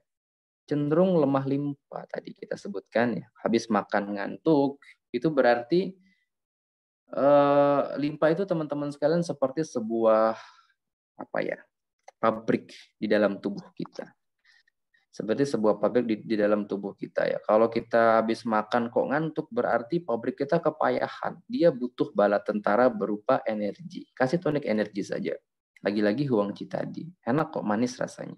[SPEAKER 1] Cenderung lemah limpa tadi kita sebutkan ya. Habis makan ngantuk, itu berarti limpa itu teman-teman sekalian seperti sebuah apa ya? Pabrik di dalam tubuh kita. Seperti sebuah pabrik di dalam tubuh kita ya. Kalau kita habis makan kok ngantuk, berarti pabrik kita kepayahan. Dia butuh bala tentara berupa energi. Kasih tonik energi saja. Lagi-lagi huangci tadi. Enak kok, manis rasanya.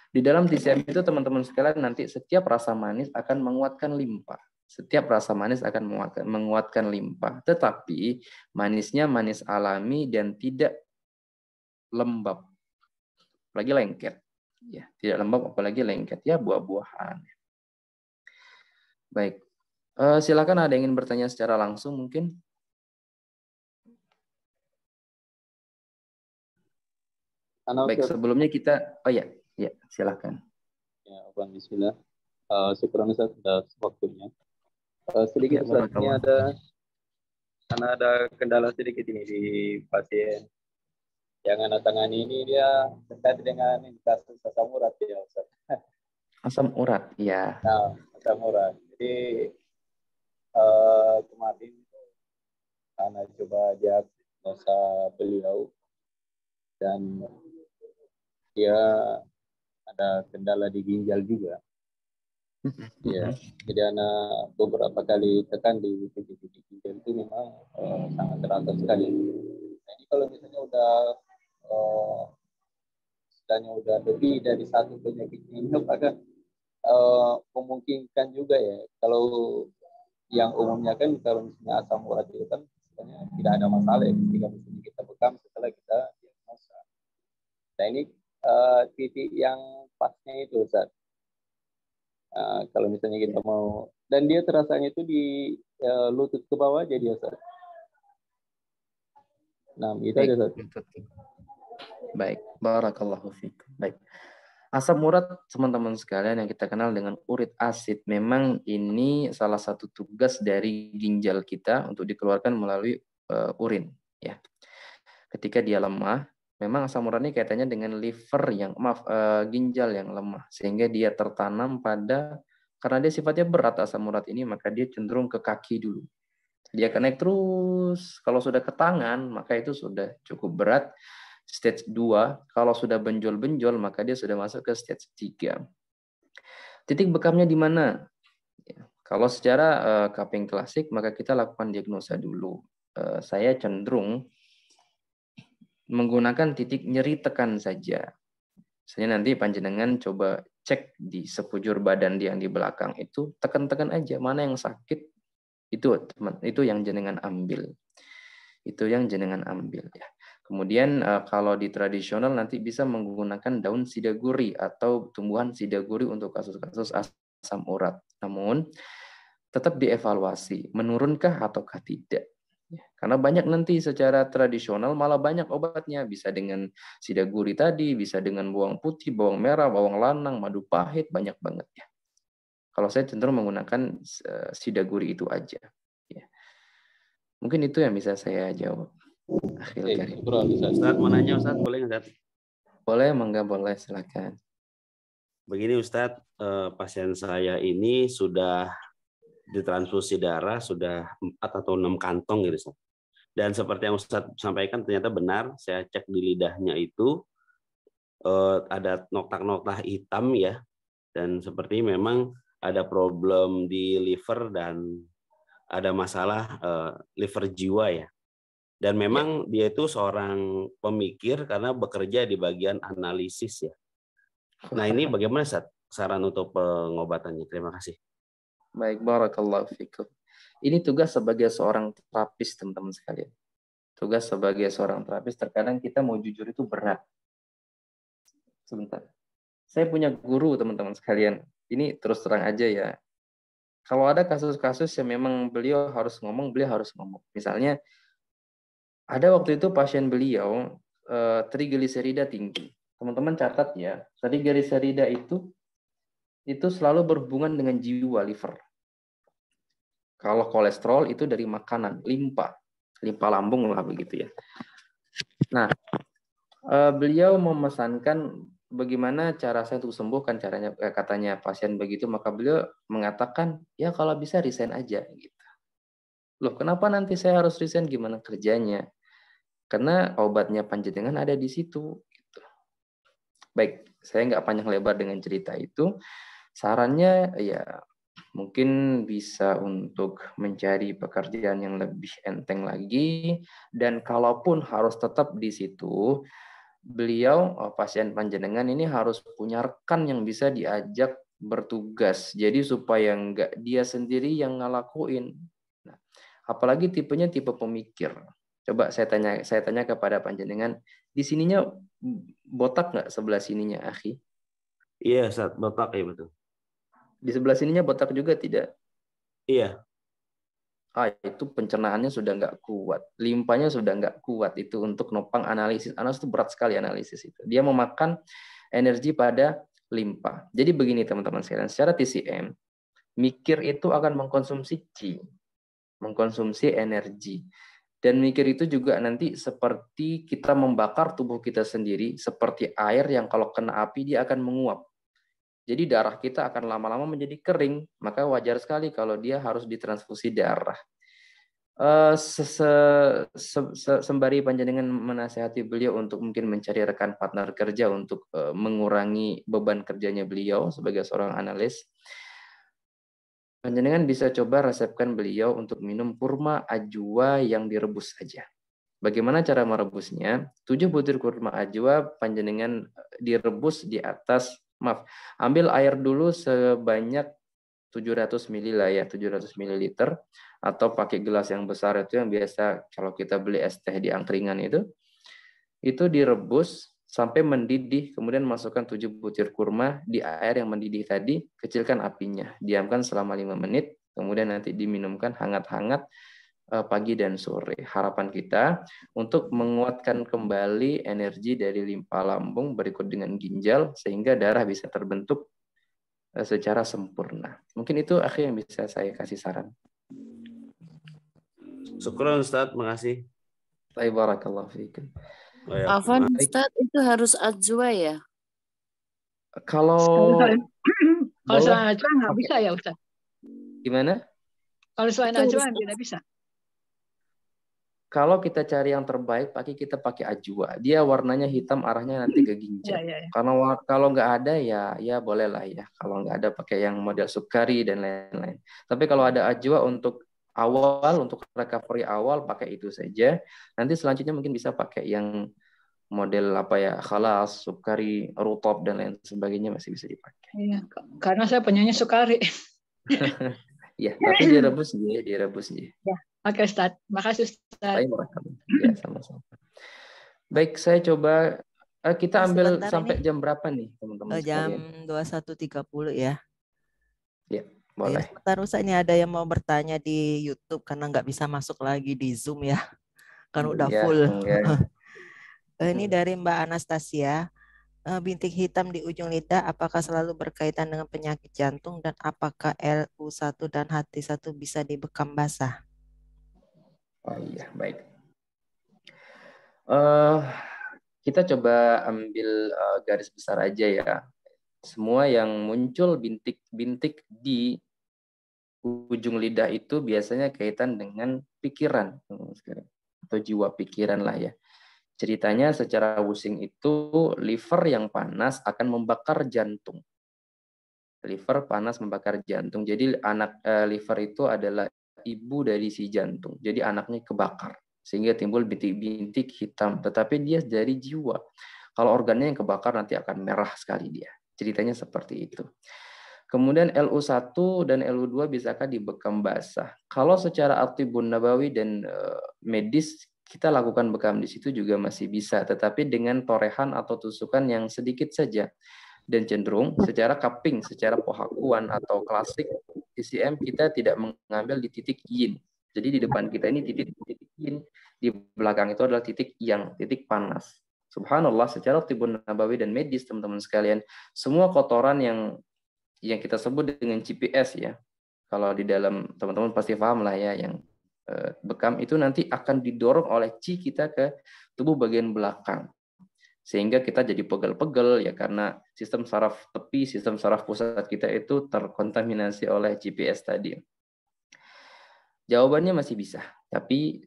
[SPEAKER 1] Di dalam TCM itu teman-teman sekalian nanti setiap rasa manis akan menguatkan limpa. Setiap rasa manis akan menguatkan limpa. Tetapi manisnya manis alami dan tidak lembab. Lagi lengket. Ya, tidak lembab apalagi lengket ya, buah-buahan. Baik. Silakan, ada yang ingin bertanya secara langsung mungkin? Baik, sebelumnya kita, oh ya, silakan.
[SPEAKER 7] Ya, Bang, bismillah. Syukur Ustaz sudah waktunya. Sedikit
[SPEAKER 1] Ya,
[SPEAKER 7] Ustaz, ini karena ada kendala sedikit ini di pasien yang anak tangani ini, dia terkait dengan kasus asam urat ya Ustaz.
[SPEAKER 1] Asam urat, ya.
[SPEAKER 7] Nah, asam urat. Jadi kemarin anak coba diagnosa beliau dan dia ada kendala di ginjal juga. Ya, jadi anak beberapa kali tekan di titik-titik ginjal itu memang sangat terasa sekali. Jadi kalau misalnya istilahnya udah lebih dari satu penyakit ini, apakah memungkinkan juga ya, kalau yang umumnya kan kalau misalnya asam urat itu kan misalnya tidak ada masalah ya, ketika misalnya kita bekam setelah kita diagnosa. Nah ini titik yang pasnya itu Ustaz. Kalau misalnya kita mau, dan dia terasanya itu di lutut ke bawah jadi Ustaz. Nah, itu aja Ustaz.
[SPEAKER 1] Baik, barakallahu fiikum. Baik. Asam urat, teman-teman sekalian, yang kita kenal dengan urit asid, memang ini salah satu tugas dari ginjal kita untuk dikeluarkan melalui urin, ya. Ketika dia lemah, memang asam urat ini kaitannya dengan ginjal yang lemah, sehingga dia tertanam karena dia sifatnya berat asam urat ini, maka dia cenderung ke kaki dulu. Dia akan naik terus, kalau sudah ke tangan, maka itu sudah cukup berat, stage 2, kalau sudah benjol-benjol, maka dia sudah masuk ke stage 3. Titik bekamnya di mana? Ya, kalau secara cupping klasik, maka kita lakukan diagnosa dulu. Saya cenderung menggunakan titik nyeri tekan saja. Misalnya nanti panjenengan coba cek di sekujur badan dia yang di belakang itu, tekan-tekan aja mana yang sakit, itu yang jenengan ambil. Itu yang jenengan ambil ya. Kemudian kalau di tradisional nanti bisa menggunakan daun sidaguri atau tumbuhan sidaguri untuk kasus-kasus asam urat. Namun tetap dievaluasi, menurunkah ataukah tidak. Karena banyak nanti secara tradisional malah banyak obatnya, bisa dengan sidaguri tadi, bisa dengan bawang putih, bawang merah, bawang lanang, madu pahit, banyak banget ya. Kalau saya cenderung menggunakan sidaguri itu aja. Ya. Mungkin itu yang bisa saya jawab.
[SPEAKER 8] Ustaz, mau nanya Ustaz, boleh nggak?
[SPEAKER 1] Boleh, mangga boleh, silakan.
[SPEAKER 8] Begini Ustaz, pasien saya ini sudah ditransfusi darah sudah 4 atau 6 kantong gitu Ustaz. Dan seperti yang Ustaz sampaikan ternyata benar, saya cek di lidahnya itu ada nokta-nokta hitam ya, dan seperti memang ada problem di liver dan ada masalah liver jiwa ya. Dan memang dia itu seorang pemikir karena bekerja di bagian analisis ya. Nah ini bagaimana Ustaz saran untuk pengobatannya? Terima kasih.
[SPEAKER 1] Baik, barakallahu fikum. Ini tugas sebagai seorang terapis, teman-teman sekalian. Tugas sebagai seorang terapis, terkadang kita mau jujur itu berat. Sebentar. Saya punya guru, teman-teman sekalian. Ini terus terang aja ya. Kalau ada kasus-kasus yang memang beliau harus ngomong, beliau harus ngomong. Misalnya, ada waktu itu pasien beliau trigliserida tinggi. Teman-teman catat ya, trigliserida itu selalu berhubungan dengan jiwa, liver. Kalau kolesterol itu dari makanan, limpa lambung lah begitu ya. Nah, beliau memesankan bagaimana cara saya untuk sembuhkan, katanya pasien begitu, maka beliau mengatakan, ya kalau bisa resign aja gitu. Loh, kenapa nanti saya harus resign, gimana kerjanya? Karena obatnya panjenengan ada di situ. Gitu. Baik, saya nggak panjang lebar dengan cerita itu. Sarannya ya mungkin bisa untuk mencari pekerjaan yang lebih enteng lagi, dan kalaupun harus tetap di situ, beliau pasien panjenengan ini harus punya rekan yang bisa diajak bertugas. Jadi supaya nggak dia sendiri yang ngelakuin. Nah, apalagi tipenya tipe pemikir. Coba saya tanya kepada panjenengan, di sininya botak nggak sebelah sininya, akhi?
[SPEAKER 8] Iya, Ustaz, botak ya betul.
[SPEAKER 1] Di sebelah sininya botak juga tidak?
[SPEAKER 8] Iya.
[SPEAKER 1] Itu pencernaannya sudah nggak kuat, limpanya sudah nggak kuat itu untuk nopang analisis. Analisis itu berat sekali analisis itu. Dia memakan energi pada limpa. Jadi begini teman-teman sekalian, secara TCM, mikir itu akan mengkonsumsi qi, mengkonsumsi energi. Dan mikir itu juga nanti seperti kita membakar tubuh kita sendiri, seperti air yang kalau kena api dia akan menguap. Jadi darah kita akan lama-lama menjadi kering, maka wajar sekali kalau dia harus ditransfusi darah. Sembari panjenengan menasihati beliau untuk mungkin mencari rekan partner kerja untuk mengurangi beban kerjanya beliau sebagai seorang analis, panjenengan bisa coba resepkan beliau untuk minum kurma ajwa yang direbus saja. Bagaimana cara merebusnya? 7 butir kurma ajwa panjenengan direbus di atas, ambil air dulu sebanyak 700 ml lah ya, 700 ml, atau pakai gelas yang besar itu yang biasa kalau kita beli es teh di angkringan itu direbus sampai mendidih, kemudian masukkan 7 butir kurma di air yang mendidih tadi, kecilkan apinya, diamkan selama 5 menit, kemudian nanti diminumkan hangat-hangat pagi dan sore. Harapan kita untuk menguatkan kembali energi dari limpa lambung berikut dengan ginjal sehingga darah bisa terbentuk secara sempurna. Mungkin itu akhir yang bisa saya kasih saran.
[SPEAKER 8] Syukron Ustaz, makasih.
[SPEAKER 1] Barakallahu fiikum.
[SPEAKER 5] Afwan Ustaz, itu harus ajwa ya?
[SPEAKER 1] Kalau
[SPEAKER 9] selain ajwa nggak bisa ya Ustaz?
[SPEAKER 1] Gimana?
[SPEAKER 9] Kalau selain ajwa tidak bisa.
[SPEAKER 1] Kalau kita cari yang terbaik, kita pakai ajwa. Dia warnanya hitam, arahnya nanti ke ginjal.
[SPEAKER 9] Ya.
[SPEAKER 1] Karena kalau nggak ada ya boleh lah ya. Kalau nggak ada pakai yang model sukari dan lain-lain. Tapi kalau ada ajwa untuk awal, untuk recovery awal pakai itu saja. Nanti selanjutnya mungkin bisa pakai yang model khalas, sukari, rutop dan lain sebagainya masih bisa dipakai.
[SPEAKER 9] Iya, karena saya penyunya sukari.
[SPEAKER 1] Ya, tapi direbus ya.
[SPEAKER 9] Ya. Oke, Ustaz. Makasih, Ustaz.
[SPEAKER 1] Ya, sama-sama. Baik, saya coba kita ambil sampai jam berapa nih, teman-teman sekalian?
[SPEAKER 4] Jam 21.30 ya.
[SPEAKER 1] Ya, boleh.
[SPEAKER 4] Sebentar Ustaz, ini ada yang mau bertanya di YouTube karena nggak bisa masuk lagi di Zoom ya. Kan udah full. Ini dari Mbak Anastasia. Bintik hitam di ujung lidah apakah selalu berkaitan dengan penyakit jantung dan apakah LU1 dan HT1 bisa dibekam basah?
[SPEAKER 1] Oh iya, baik. Kita coba ambil garis besar aja ya. Semua yang muncul bintik-bintik di ujung lidah itu biasanya kaitan dengan pikiran atau jiwa pikiran lah ya. Ceritanya secara wusing itu liver yang panas akan membakar jantung. Liver panas membakar jantung. Jadi liver itu adalah ibu dari si jantung. Jadi anaknya kebakar sehingga timbul bintik-bintik hitam. Tetapi dia dari jiwa. Kalau organnya yang kebakar nanti akan merah sekali dia. Ceritanya seperti itu. Kemudian LU1 dan LU2 bisakah dibekam basah? Kalau secara At-Tibbun Nabawi dan medis kita lakukan bekam di situ juga masih bisa, tetapi dengan torehan atau tusukan yang sedikit saja. Dan cenderung secara cupping, secara pohakuan atau klasik TCM kita tidak mengambil di titik yin. Jadi di depan kita ini titik yin, di belakang itu adalah titik yang, titik panas. Subhanallah, secara Tibbun Nabawi dan medis teman-teman sekalian, semua kotoran yang kita sebut dengan GPS ya. Kalau di dalam teman-teman pasti paham lah ya, yang bekam itu nanti akan didorong oleh qi kita ke tubuh bagian belakang. Sehingga kita jadi pegel-pegel ya karena sistem saraf tepi, sistem saraf pusat kita itu terkontaminasi oleh GPS tadi. Jawabannya masih bisa, tapi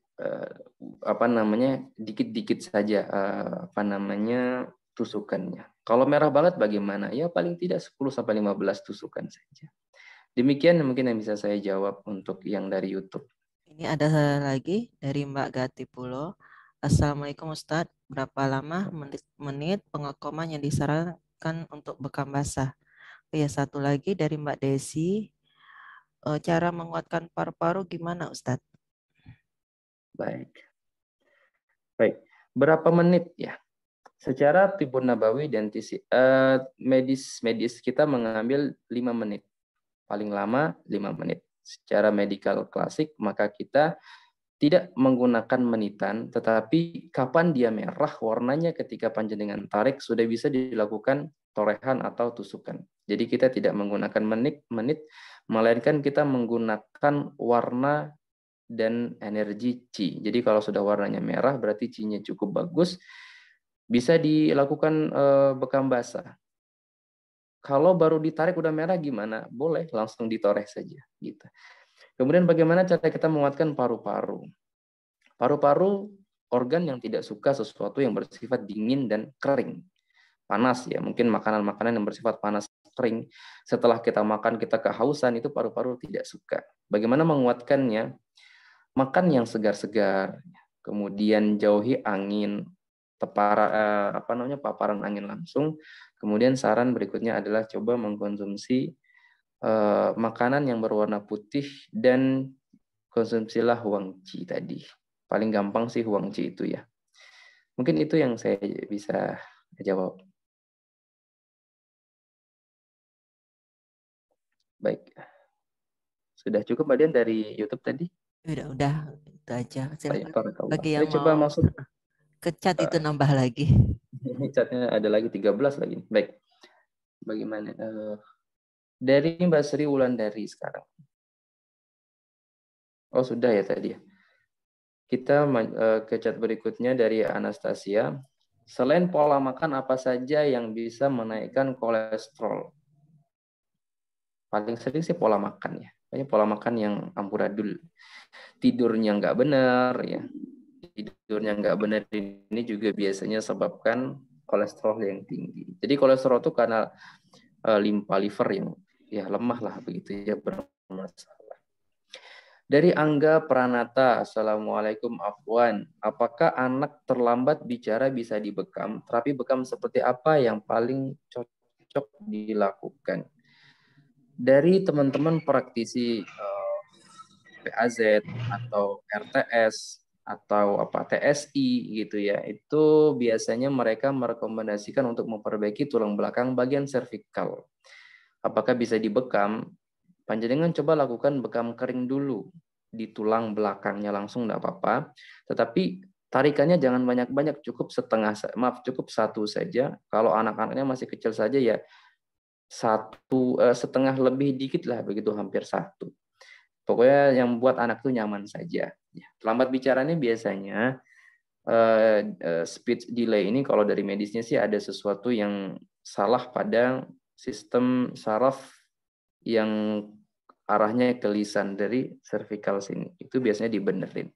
[SPEAKER 1] dikit-dikit saja tusukannya. Kalau merah banget bagaimana? Ya paling tidak 10-15 tusukan saja. Demikian mungkin yang bisa saya jawab untuk yang dari YouTube.
[SPEAKER 4] Ini ada lagi dari Mbak Gati Pulo. Assalamualaikum Ustadz, berapa lama menit pengekoman yang disarankan untuk bekam basah? Ya, satu lagi dari Mbak Desi, cara menguatkan paru-paru gimana Ustadz?
[SPEAKER 1] Baik, berapa menit ya? Secara tibun nabawi dan medis kita mengambil 5 menit. Paling lama 5 menit. Secara medikal klasik, maka kita tidak menggunakan menitan, tetapi kapan dia merah warnanya ketika panjenengan tarik sudah bisa dilakukan torehan atau tusukan. Jadi kita tidak menggunakan menit, melainkan kita menggunakan warna dan energi Qi. Jadi kalau sudah warnanya merah berarti Qi-nya cukup bagus, bisa dilakukan bekam basah. Kalau baru ditarik udah merah gimana? Boleh langsung ditoreh saja gitu. Kemudian bagaimana cara kita menguatkan paru-paru? Paru-paru organ yang tidak suka sesuatu yang bersifat dingin dan kering. Panas ya, mungkin makanan-makanan yang bersifat panas kering. Setelah kita makan kita kehausan, itu paru-paru tidak suka. Bagaimana menguatkannya? Makan yang segar-segar, kemudian jauhi angin, paparan angin langsung. Kemudian saran berikutnya adalah coba mengkonsumsi makanan yang berwarna putih dan konsumsilah huang qi tadi. Paling gampang sih huang qi itu ya. Mungkin itu yang saya bisa jawab. Baik. Sudah cukup Mbak Dian dari YouTube tadi?
[SPEAKER 4] Udah itu aja. Silakan. Bagi
[SPEAKER 1] Saya
[SPEAKER 4] yang
[SPEAKER 1] coba
[SPEAKER 4] mau
[SPEAKER 1] masuk
[SPEAKER 4] ke chat itu nambah lagi.
[SPEAKER 1] Ini chatnya ada lagi 13 lagi. Baik. Bagaimana? Dari Mbak Sri Wulandari sekarang. Oh sudah ya tadi ya. Kita ke chat berikutnya dari Anastasia. Selain pola makan apa saja yang bisa menaikkan kolesterol? Paling sering sih pola makan ya. Banyak pola makan yang amburadul. Tidurnya nggak benar ya. Tidurnya nggak benar ini juga biasanya sebabkan kolesterol yang tinggi. Jadi kolesterol itu karena limpa liver yang ya lemah lah begitu ya bermasalah. Dari Angga Pranata, Assalamualaikum Afwan. Apakah anak terlambat bicara bisa dibekam? Terapi bekam seperti apa yang paling cocok dilakukan? Dari teman-teman praktisi PAZ atau RTS atau TSI gitu ya, itu biasanya mereka merekomendasikan untuk memperbaiki tulang belakang bagian servikal. Apakah bisa dibekam? Panjenengan coba lakukan bekam kering dulu di tulang belakangnya langsung enggak apa-apa. Tetapi tarikannya jangan banyak-banyak, cukup cukup satu saja. Kalau anak-anaknya masih kecil saja ya setengah lebih dikit lah begitu, hampir satu. Pokoknya yang buat anak tuh nyaman saja. Terlambat bicaranya biasanya speech delay ini kalau dari medisnya sih ada sesuatu yang salah pada sistem saraf yang arahnya ke lisan dari cervical sini. Itu biasanya dibenerin.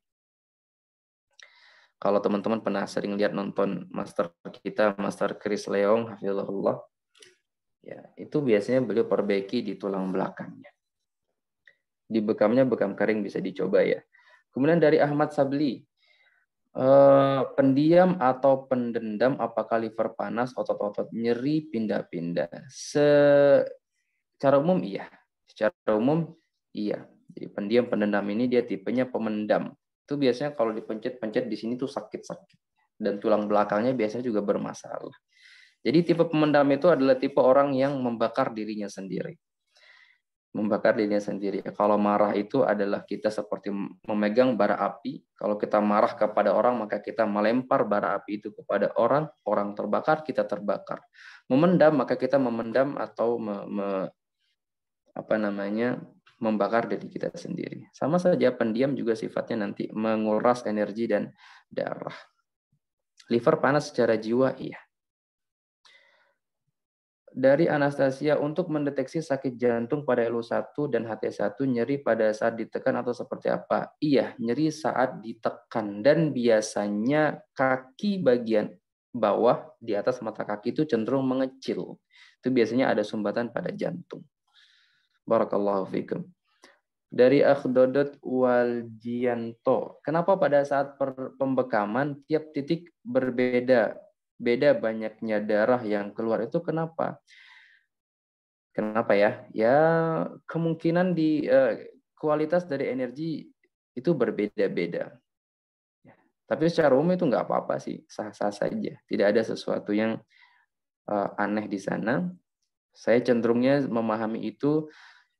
[SPEAKER 1] Kalau teman-teman pernah sering lihat nonton master kita, Master Chris Leong, hafizahullah, ya, itu biasanya beliau perbaiki di tulang belakangnya. Di bekamnya bekam kering bisa dicoba ya. Kemudian dari Ahmad Sabli, pendiam atau pendendam apakah liver panas, otot-otot nyeri, pindah-pindah? Secara umum iya. Secara umum, iya. Jadi pendiam pendendam ini dia tipenya pemendam. Itu biasanya kalau dipencet-pencet di sini tuh sakit-sakit. Dan tulang belakangnya biasanya juga bermasalah. Jadi tipe pemendam itu adalah tipe orang yang membakar dirinya sendiri. Membakar dirinya sendiri. Kalau marah itu adalah kita seperti memegang bara api. Kalau kita marah kepada orang, maka kita melempar bara api itu kepada orang. Orang terbakar, kita terbakar. Memendam, maka kita memendam atau membakar diri kita sendiri. Sama saja pendiam juga sifatnya nanti menguras energi dan darah. Liver panas secara jiwa, iya. Dari Anastasia, untuk mendeteksi sakit jantung pada LU1 dan HT1, nyeri pada saat ditekan atau seperti apa? Iya, nyeri saat ditekan. Dan biasanya kaki bagian bawah di atas mata kaki itu cenderung mengecil. Itu biasanya ada sumbatan pada jantung. Barakallahu fikum. Dari Akhdodot Waljianto, kenapa pada saat pembekaman tiap titik berbeda? Beda banyaknya darah yang keluar itu kenapa? Kenapa ya? Ya kemungkinan di kualitas dari energi itu berbeda-beda. Tapi secara umum itu nggak apa-apa sih, sah-sah saja. Tidak ada sesuatu yang aneh di sana. Saya cenderungnya memahami itu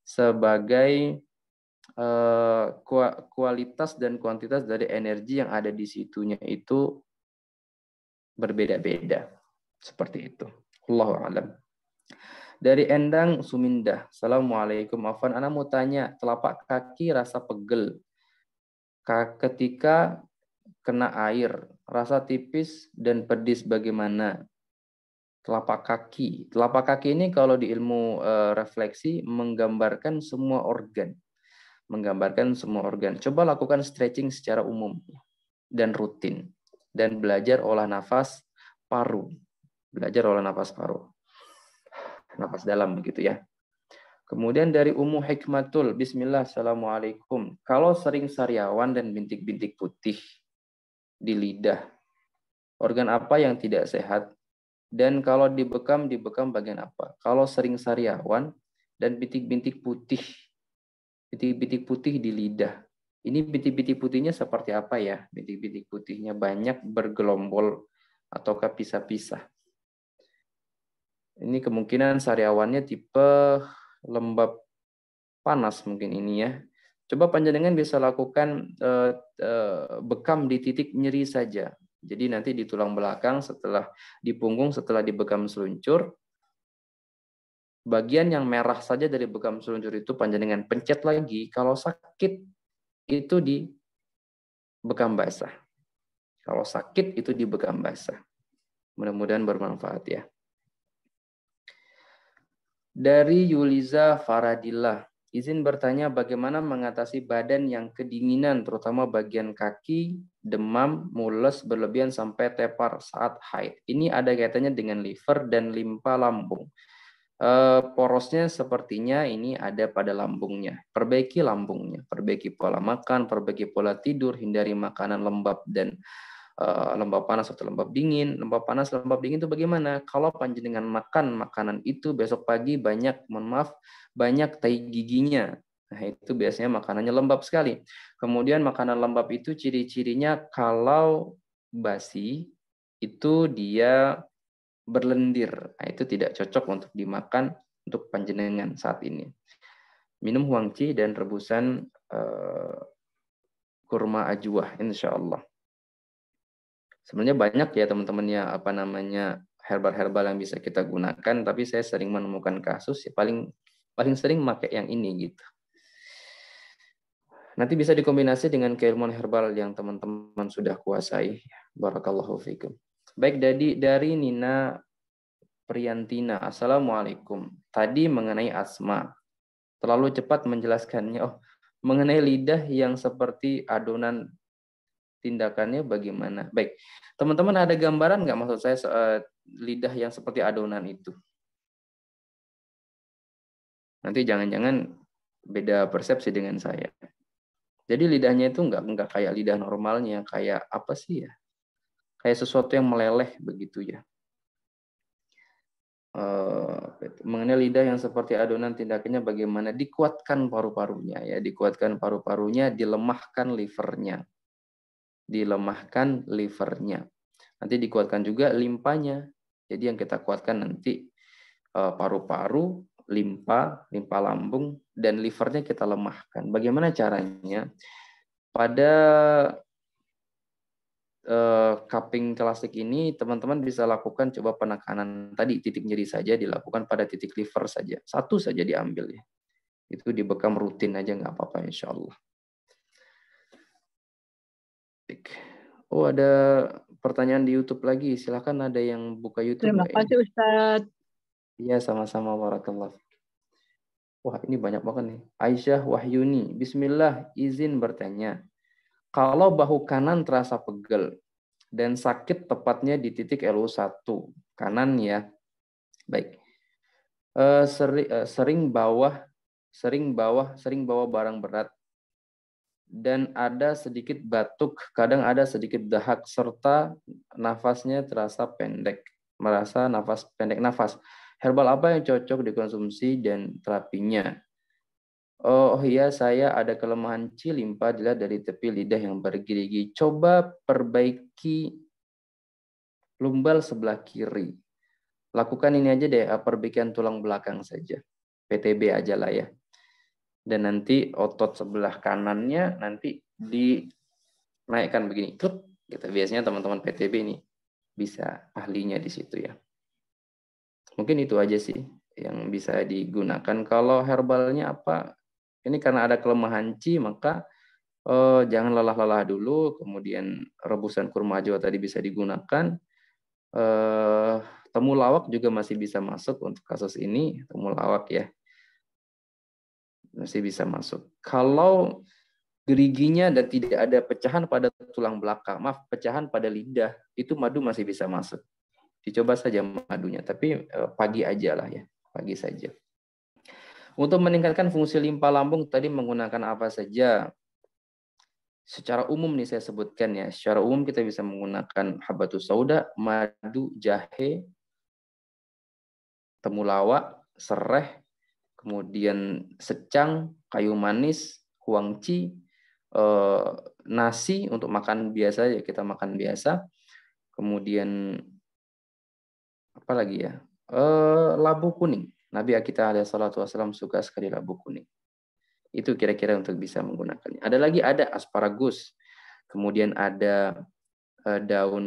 [SPEAKER 1] sebagai kualitas dan kuantitas dari energi yang ada di situnya itu berbeda-beda. Seperti itu. Allahu a'lam. Dari Endang Sumindah. Assalamualaikum. Afwan, ana mau tanya, telapak kaki rasa pegel ketika kena air, rasa tipis dan pedis bagaimana? Telapak kaki ini kalau di ilmu refleksi menggambarkan semua organ. Coba lakukan stretching secara umum dan rutin, dan belajar olah nafas paru. Nafas dalam begitu ya. Kemudian dari Ummu Hikmatul, Bismillah, Assalamualaikum. Kalau sering sariawan dan bintik-bintik putih di lidah, organ apa yang tidak sehat? Dan kalau dibekam bagian apa? Kalau sering sariawan dan bintik-bintik putih di lidah, ini bintik-bintik putihnya seperti apa ya? Bintik-bintik putihnya banyak bergelombol ataukah pisah-pisah? Ini kemungkinan sariawannya tipe lembab panas mungkin ini ya. Coba panjenengan bisa lakukan bekam di titik nyeri saja. Jadi nanti di tulang belakang, setelah di punggung, setelah dibekam seluncur, bagian yang merah saja dari bekam seluncur itu panjenengan pencet lagi. Kalau sakit itu di bekam basah. Mudah-mudahan bermanfaat ya. Dari Yuliza Faradillah, izin bertanya bagaimana mengatasi badan yang kedinginan, terutama bagian kaki, demam, mules berlebihan sampai tepar saat haid. Ini ada kaitannya dengan liver dan limpa lambung. Porosnya sepertinya ini ada pada lambungnya. Perbaiki lambungnya, perbaiki pola makan, perbaiki pola tidur, hindari makanan lembab dan lembab panas atau lembab dingin. Lembab panas, lembab dingin itu bagaimana? Kalau panjenengan makan makanan itu besok pagi banyak tai giginya. Nah, itu biasanya makanannya lembab sekali. Kemudian makanan lembab itu ciri-cirinya kalau basi itu dia berlendir. Nah, itu tidak cocok untuk dimakan untuk panjenengan saat ini. Minum huangci dan rebusan kurma ajwa, insya Allah. Sebenarnya banyak ya teman-teman ya herbal-herbal yang bisa kita gunakan, tapi saya sering menemukan kasus ya paling sering pakai yang ini gitu. Nanti bisa dikombinasi dengan keilmuan herbal yang teman-teman sudah kuasai. Barakallahu fikum. Baik, dari Nina Priyantina. Assalamualaikum. Tadi mengenai asma. Terlalu cepat menjelaskannya. Mengenai lidah yang seperti adonan, tindakannya bagaimana? Baik, teman-teman ada gambaran nggak maksud saya lidah yang seperti adonan itu? Nanti jangan-jangan beda persepsi dengan saya. Jadi lidahnya itu nggak kayak lidah normalnya, kayak apa sih ya? Kayak sesuatu yang meleleh begitu ya. Mengenai lidah yang seperti adonan, tindakannya bagaimana? Dikuatkan paru-parunya ya, dilemahkan livernya. Nanti dikuatkan juga limpanya. Jadi yang kita kuatkan nanti paru-paru, limpa lambung, dan livernya kita lemahkan. Bagaimana caranya? Pada cupping klasik ini teman-teman bisa lakukan coba penekanan tadi titik nyeri saja dilakukan pada titik liver saja. Satu saja diambil ya. Itu dibekam rutin aja nggak apa-apa insya Allah. Oh, ada pertanyaan di YouTube lagi. Silakan, ada yang buka YouTube.
[SPEAKER 9] Terima kasih Ustadz.
[SPEAKER 1] Iya, sama-sama, barakallah. Wah, ini banyak banget nih. Aisyah Wahyuni, Bismillah, izin bertanya. Kalau bahu kanan terasa pegel dan sakit tepatnya di titik LU1 kanan ya. Baik. Sering bawa barang berat dan ada sedikit batuk, kadang ada sedikit dahak, serta nafasnya terasa pendek, pendek nafas. Herbal apa yang cocok dikonsumsi dan terapinya? Oh iya, saya ada kelemahan limpa dilihat dari tepi lidah yang bergerigi. Coba perbaiki lumbal sebelah kiri. Lakukan ini aja deh, perbaikan tulang belakang saja. PTB aja lah ya. Dan nanti otot sebelah kanannya nanti dinaikkan begini. Kluk, gitu. Biasanya teman-teman PTB ini bisa ahlinya di situ ya. Mungkin itu aja sih yang bisa digunakan. Kalau herbalnya apa? Ini karena ada kelemahan maka jangan lelah-lelah dulu. Kemudian rebusan kurma jawa tadi bisa digunakan. Temulawak juga masih bisa masuk untuk kasus ini. Temulawak ya masih bisa masuk. Kalau geriginya dan tidak ada pecahan pada tulang belakang, pecahan pada lidah, itu madu masih bisa masuk. Dicoba saja madunya, tapi pagi aja lah ya, pagi saja. Untuk meningkatkan fungsi limpa lambung tadi menggunakan apa saja? Secara umum nih saya sebutkan ya. Secara umum kita bisa menggunakan habatus sauda, madu, jahe, temulawak, sereh, kemudian secang, kayu manis, huangci, nasi untuk makan biasa ya kita makan biasa. Kemudian apa lagi ya? Labu kuning. Nabi kita alaihissalam suka sekali labu kuning. Itu kira-kira untuk bisa menggunakannya. Ada lagi ada asparagus. Kemudian ada daun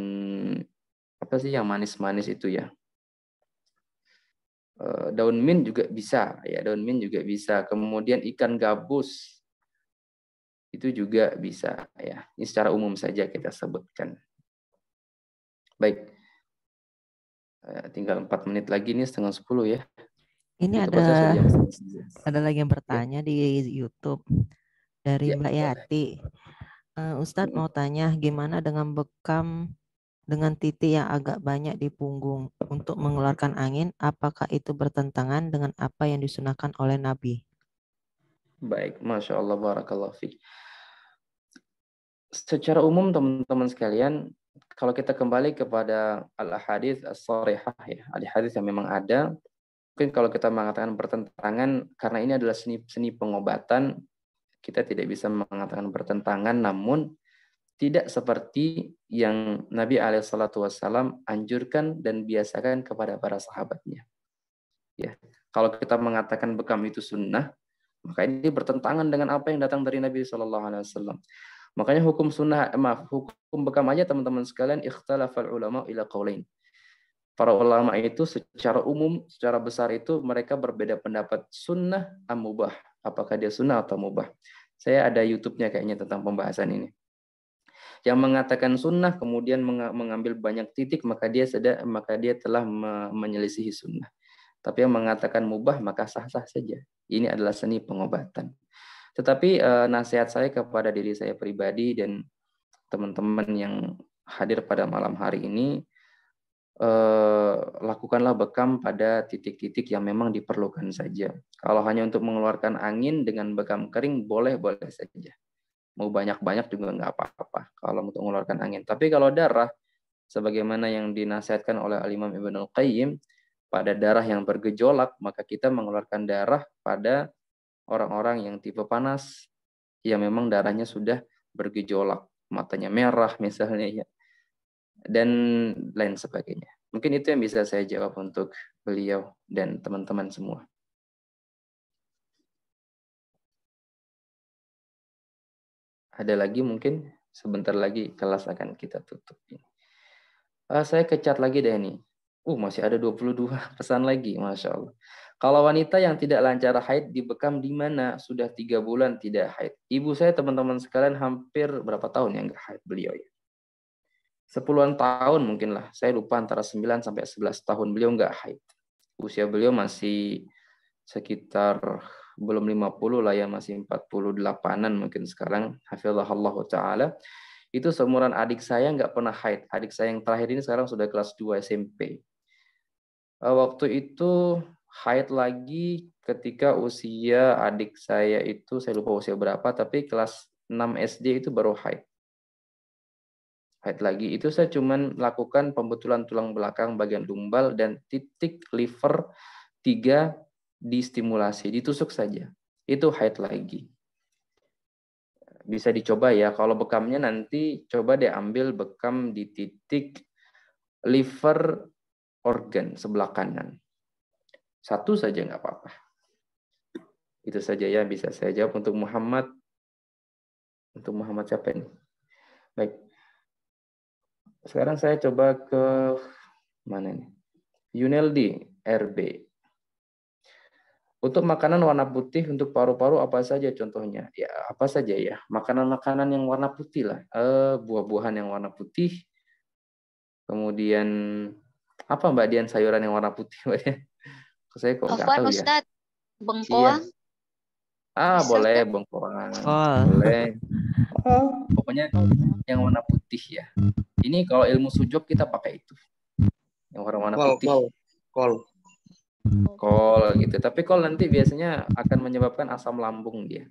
[SPEAKER 1] apa sih yang manis-manis itu ya? Daun mint juga bisa ya, daun mint juga bisa. Kemudian ikan gabus itu juga bisa ya. Ini secara umum saja kita sebutkan. Baik. Tinggal 4 menit lagi nih, 9:30 ya.
[SPEAKER 4] Ini ada lagi yang bertanya di YouTube dari Mbak Yati. Ustadz mau tanya gimana dengan bekam dengan titik yang agak banyak di punggung untuk mengeluarkan angin, apakah itu bertentangan dengan apa yang disunahkan oleh Nabi?
[SPEAKER 1] Baik, Masya Allah, barakallahu fiik. Secara umum teman-teman sekalian, kalau kita kembali kepada al-hadits as-sharihah ya, al-hadits yang memang ada, mungkin kalau kita mengatakan bertentangan karena ini adalah seni pengobatan, kita tidak bisa mengatakan bertentangan, namun tidak seperti yang Nabi SAW anjurkan dan biasakan kepada para sahabatnya. Ya, kalau kita mengatakan bekam itu sunnah, maka ini bertentangan dengan apa yang datang dari Nabi SAW. Makanya hukum bekam aja teman-teman sekalian, ikhtalafal ulama ila qaulain. Para ulama itu secara umum, secara besar itu mereka berbeda pendapat sunnah mubah. Apakah dia sunnah atau mubah? Saya ada YouTube-nya kayaknya tentang pembahasan ini. Yang mengatakan sunnah kemudian mengambil banyak titik, maka dia telah menyelisihi sunnah. Tapi yang mengatakan mubah maka sah-sah saja. Ini adalah seni pengobatan. Tetapi nasihat saya kepada diri saya pribadi dan teman-teman yang hadir pada malam hari ini, lakukanlah bekam pada titik-titik yang memang diperlukan saja. Kalau hanya untuk mengeluarkan angin dengan bekam kering, boleh-boleh saja. Mau banyak-banyak juga nggak apa-apa kalau untuk mengeluarkan angin. Tapi kalau darah, sebagaimana yang dinasihatkan oleh Al-Imam Ibnul Qayyim, pada darah yang bergejolak, maka kita mengeluarkan darah pada orang-orang yang tipe panas, yang memang darahnya sudah bergejolak, matanya merah misalnya ya, dan lain sebagainya. Mungkin itu yang bisa saya jawab untuk beliau dan teman-teman semua. Ada lagi mungkin? Sebentar lagi kelas akan kita tutup ini. Saya kecat lagi deh nih. Masih ada 22 pesan lagi, Masya Allah. Kalau wanita yang tidak lancar haid dibekam di mana? Sudah 3 bulan tidak haid. Ibu saya teman-teman sekalian hampir berapa tahun yang nggak haid beliau ya? 10-an tahun mungkin lah. Saya lupa antara 9 sampai 11 tahun beliau nggak haid. Usia beliau masih sekitar belum 50 lah ya, masih 48-an mungkin sekarang. Hafizahullah ta'ala. Itu seumuran adik saya nggak pernah haid. Adik saya yang terakhir ini sekarang sudah kelas 2 SMP. Waktu itu haid lagi ketika usia adik saya itu, saya lupa usia berapa, tapi kelas 6 SD itu baru haid. Haid lagi. Itu saya cuman lakukan pembetulan tulang belakang bagian lumbal dan titik liver 3 distimulasi, ditusuk saja. itu haid lagi. Bisa dicoba ya, kalau bekamnya nanti coba deh ambil bekam di titik liver organ sebelah kanan. Satu saja nggak apa-apa. Itu saja ya bisa saya jawab untuk Muhammad. Untuk Muhammad siapa ini? Baik. Sekarang saya coba ke mana ini? Yuneldi, RB. Untuk makanan warna putih untuk paru-paru apa saja contohnya? Ya, apa saja ya? Makanan-makanan yang warna putih lah. Buah-buahan yang warna putih. Kemudian apa Mbak Dian sayuran yang warna putih Mbak Dian? Saya kok nggak tahu ya.
[SPEAKER 2] Ustadz, bengkoang.
[SPEAKER 1] Iya.
[SPEAKER 2] Bisa,
[SPEAKER 1] Boleh
[SPEAKER 2] Ustadz?
[SPEAKER 1] bengkoang.
[SPEAKER 4] Oh.
[SPEAKER 1] Boleh. Pokoknya yang warna putih ya. Ini kalau ilmu sujud kita pakai itu. Yang warna putih. Kol gitu. Tapi kol nanti biasanya akan menyebabkan asam lambung dia.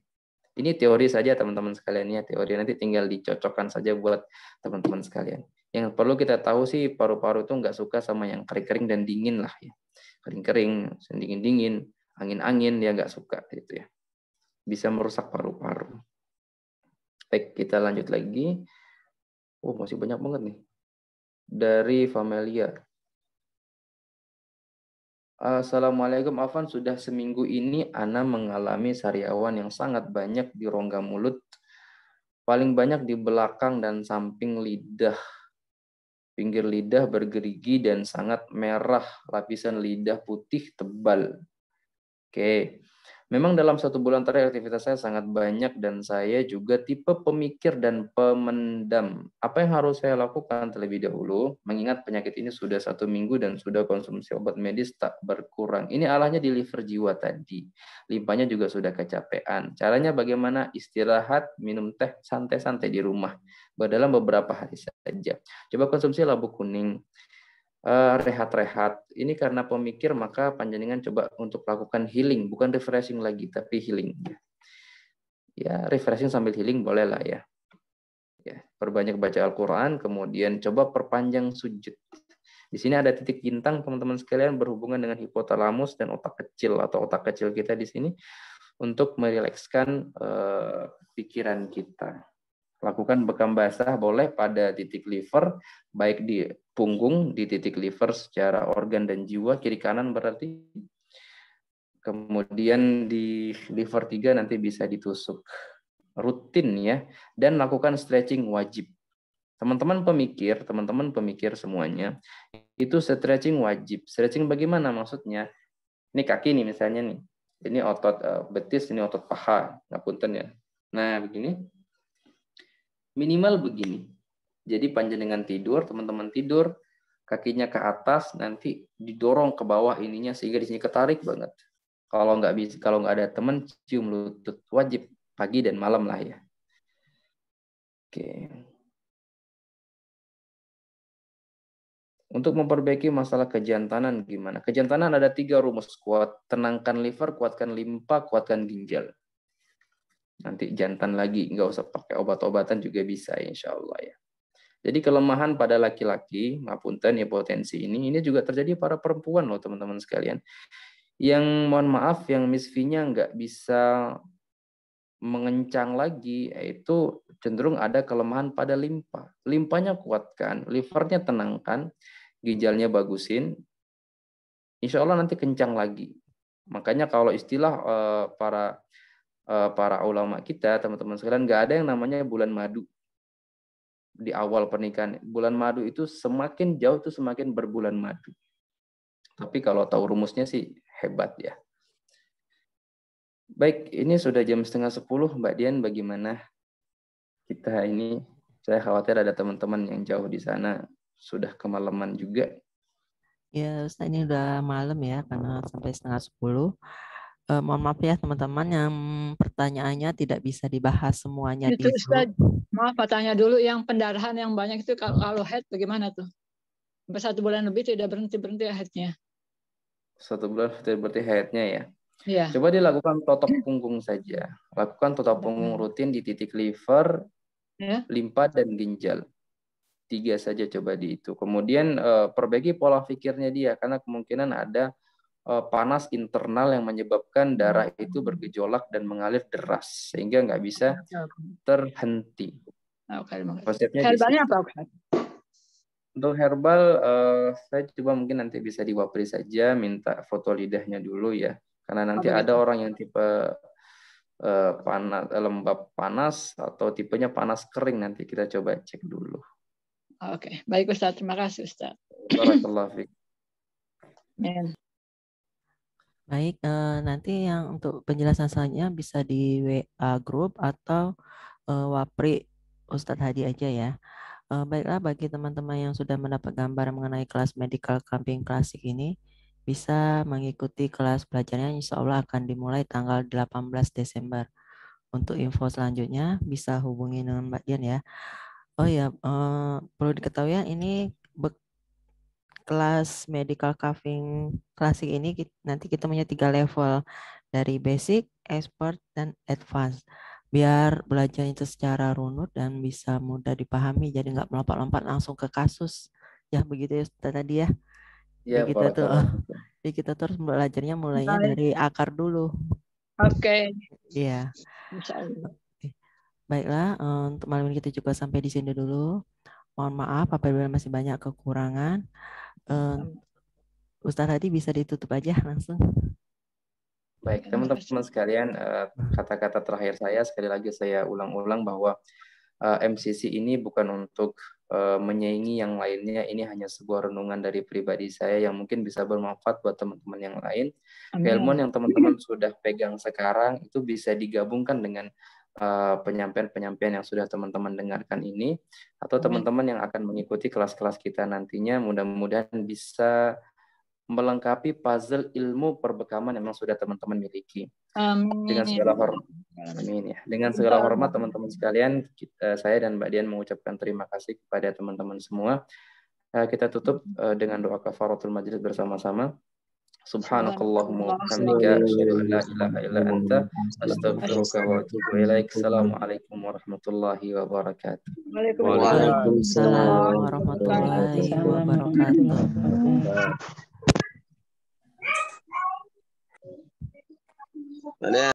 [SPEAKER 1] Ini teori saja teman-teman sekalian ya, teori nanti tinggal dicocokkan saja buat teman-teman sekalian. Yang perlu kita tahu sih paru-paru itu nggak suka sama yang kering-kering dan dingin lah ya. Kering-kering, dingin-dingin, angin-angin dia nggak suka gitu ya. Bisa merusak paru-paru. Baik, kita lanjut lagi. Oh, masih banyak banget nih. Dari Familia. Assalamualaikum Afan, sudah seminggu ini Ana mengalami sariawan yang sangat banyak di rongga mulut, paling banyak di belakang dan samping lidah. Pinggir lidah bergerigi dan sangat merah, lapisan lidah putih tebal. Oke. Memang dalam 1 bulan terakhir aktivitas saya sangat banyak dan saya juga tipe pemikir dan pemendam. Apa yang harus saya lakukan terlebih dahulu? Mengingat penyakit ini sudah 1 minggu dan sudah konsumsi obat medis tak berkurang. Ini alahnya di liver jiwa tadi. Limpahnya juga sudah kecapean. Caranya bagaimana? Istirahat, minum teh santai-santai di rumah. Dalam beberapa hari saja. Coba konsumsi labu kuning. Rehat-rehat. Ini karena pemikir maka panjenengan coba untuk lakukan healing, bukan refreshing lagi tapi healing. Ya, refreshing sambil healing boleh lah ya. Ya, perbanyak baca Al-Qur'an, kemudian coba perpanjang sujud. Di sini ada titik bintang teman-teman sekalian berhubungan dengan hipotalamus dan otak kecil atau otak kecil kita di sini untuk merilekskan pikiran kita. Lakukan bekam basah boleh pada titik liver, baik di punggung, di titik liver secara organ dan jiwa, kiri kanan berarti. Kemudian di liver 3 nanti bisa ditusuk. Rutin ya. Dan lakukan stretching wajib. Teman-teman pemikir semuanya, itu stretching wajib. Stretching bagaimana maksudnya? Ini kaki nih misalnya nih. Ini otot betis, ini otot paha. Ngapunten ya. Nah begini. Minimal begini. Jadi panjenengan tidur, teman-teman tidur, kakinya ke atas, nanti didorong ke bawah ininya sehingga di sini ketarik banget. Kalau nggak ada teman, cium lutut. Wajib pagi dan malam lah ya. Oke. Untuk memperbaiki masalah kejantanan gimana? Kejantanan ada 3 rumus. Tenangkan liver, kuatkan limpa, kuatkan ginjal. Nanti jantan lagi, nggak usah pakai obat-obatan juga bisa insya Allah ya. Jadi kelemahan pada laki-laki, ngapunten ya potensi ini juga terjadi pada perempuan loh teman-teman sekalian. Yang mohon maaf, yang Miss V-nya nggak bisa mengencang lagi, yaitu cenderung ada kelemahan pada limpa. Limpanya kuatkan, livernya tenangkan, ginjalnya bagusin, insya Allah nanti kencang lagi. Makanya kalau istilah para ulama kita, teman-teman sekalian, nggak ada yang namanya bulan madu di awal pernikahan. Bulan madu itu semakin jauh itu semakin berbulan madu. Tapi kalau tahu rumusnya sih hebat ya. Baik, ini sudah jam 9:30, Mbak Dian, bagaimana kita ini? Saya khawatir ada teman-teman yang jauh di sana sudah kemalaman juga.
[SPEAKER 4] Ya, Ustaz, ini udah malam ya, karena sampai 9:30. Mohon maaf ya teman-teman yang pertanyaannya tidak bisa dibahas semuanya
[SPEAKER 9] Itu
[SPEAKER 4] di
[SPEAKER 9] Ustaz,
[SPEAKER 4] Zoom.
[SPEAKER 9] maaf tanya dulu, yang pendarahan yang banyak itu kalau head bagaimana tuh? Sampai 1 bulan lebih tidak berhenti headnya.
[SPEAKER 1] 1 bulan berarti haidnya ya.
[SPEAKER 9] Iya.
[SPEAKER 1] Coba dilakukan totok punggung saja. Lakukan totok punggung rutin di titik liver,
[SPEAKER 9] Ya.
[SPEAKER 1] limpa, dan ginjal. 3 saja coba di itu. Kemudian perbaiki pola pikirnya dia, karena kemungkinan ada panas internal yang menyebabkan darah itu bergejolak dan mengalir deras sehingga nggak bisa terhenti. Konsepnya di
[SPEAKER 9] Herbalnya
[SPEAKER 1] situ.
[SPEAKER 9] apa, Ustaz?
[SPEAKER 1] Untuk herbal, saya coba mungkin nanti bisa diwapri saja, minta foto lidahnya dulu ya. Karena nanti ada orang yang tipe panas, lembab panas atau tipenya panas kering, nanti kita coba cek dulu.
[SPEAKER 9] Oke, baik Ustaz. Terima kasih Ustaz.
[SPEAKER 1] Barakallahu fiik.
[SPEAKER 4] Baik, nanti yang untuk penjelasan selanjutnya bisa di WA grup atau Wapri Ustadz Hadi aja ya. Baiklah, bagi teman-teman yang sudah mendapat gambaran mengenai kelas Medical Camping Klasik ini, bisa mengikuti kelas belajarnya, insya Allah akan dimulai tanggal 18 Desember. Untuk info selanjutnya bisa hubungi dengan Mbak Dian ya. Oh ya, perlu diketahui ya, ini kelas Medical Camping Klasik ini nanti kita punya 3 level, dari basic, expert, dan advance. Biar belajar itu secara runut dan bisa mudah dipahami, jadi nggak melompat-lompat langsung ke kasus ya, begitu ya Ustaz tadi ya.
[SPEAKER 1] Ya,
[SPEAKER 4] jadi kita terus belajarnya mulainya dari akar dulu.
[SPEAKER 9] Oke.
[SPEAKER 4] Iya. Baiklah, untuk malam ini kita juga sampai di sini dulu. Mohon maaf apabila masih banyak kekurangan. Ustaz Hadi bisa ditutup aja langsung.
[SPEAKER 1] Baik, teman-teman sekalian, kata-kata terakhir saya, sekali lagi saya ulang-ulang bahwa MCC ini bukan untuk menyaingi yang lainnya, ini hanya sebuah renungan dari pribadi saya yang mungkin bisa bermanfaat buat teman-teman yang lain. Keilmuan yang teman-teman sudah pegang sekarang itu bisa digabungkan dengan penyampaian-penyampaian yang sudah teman-teman dengarkan ini, atau teman-teman yang akan mengikuti kelas-kelas kita nantinya, mudah-mudahan bisa melengkapi puzzle ilmu perbekaman yang memang sudah teman-teman miliki.
[SPEAKER 9] Amin.
[SPEAKER 1] Dengan segala hormat, amin ya. Dengan segala hormat teman-teman sekalian, saya dan Mbak Dian mengucapkan terima kasih kepada teman-teman semua. Kita tutup dengan doa kafaratul majlis bersama-sama. Subhanakallahumma wa bihamdika asyhadu an la ilaha illa anta astaghfiruka wa atubu ilaik. Assalamualaikum warahmatullahi wabarakatuh.
[SPEAKER 4] Waalaikumsalam warahmatullahi wabarakatuh.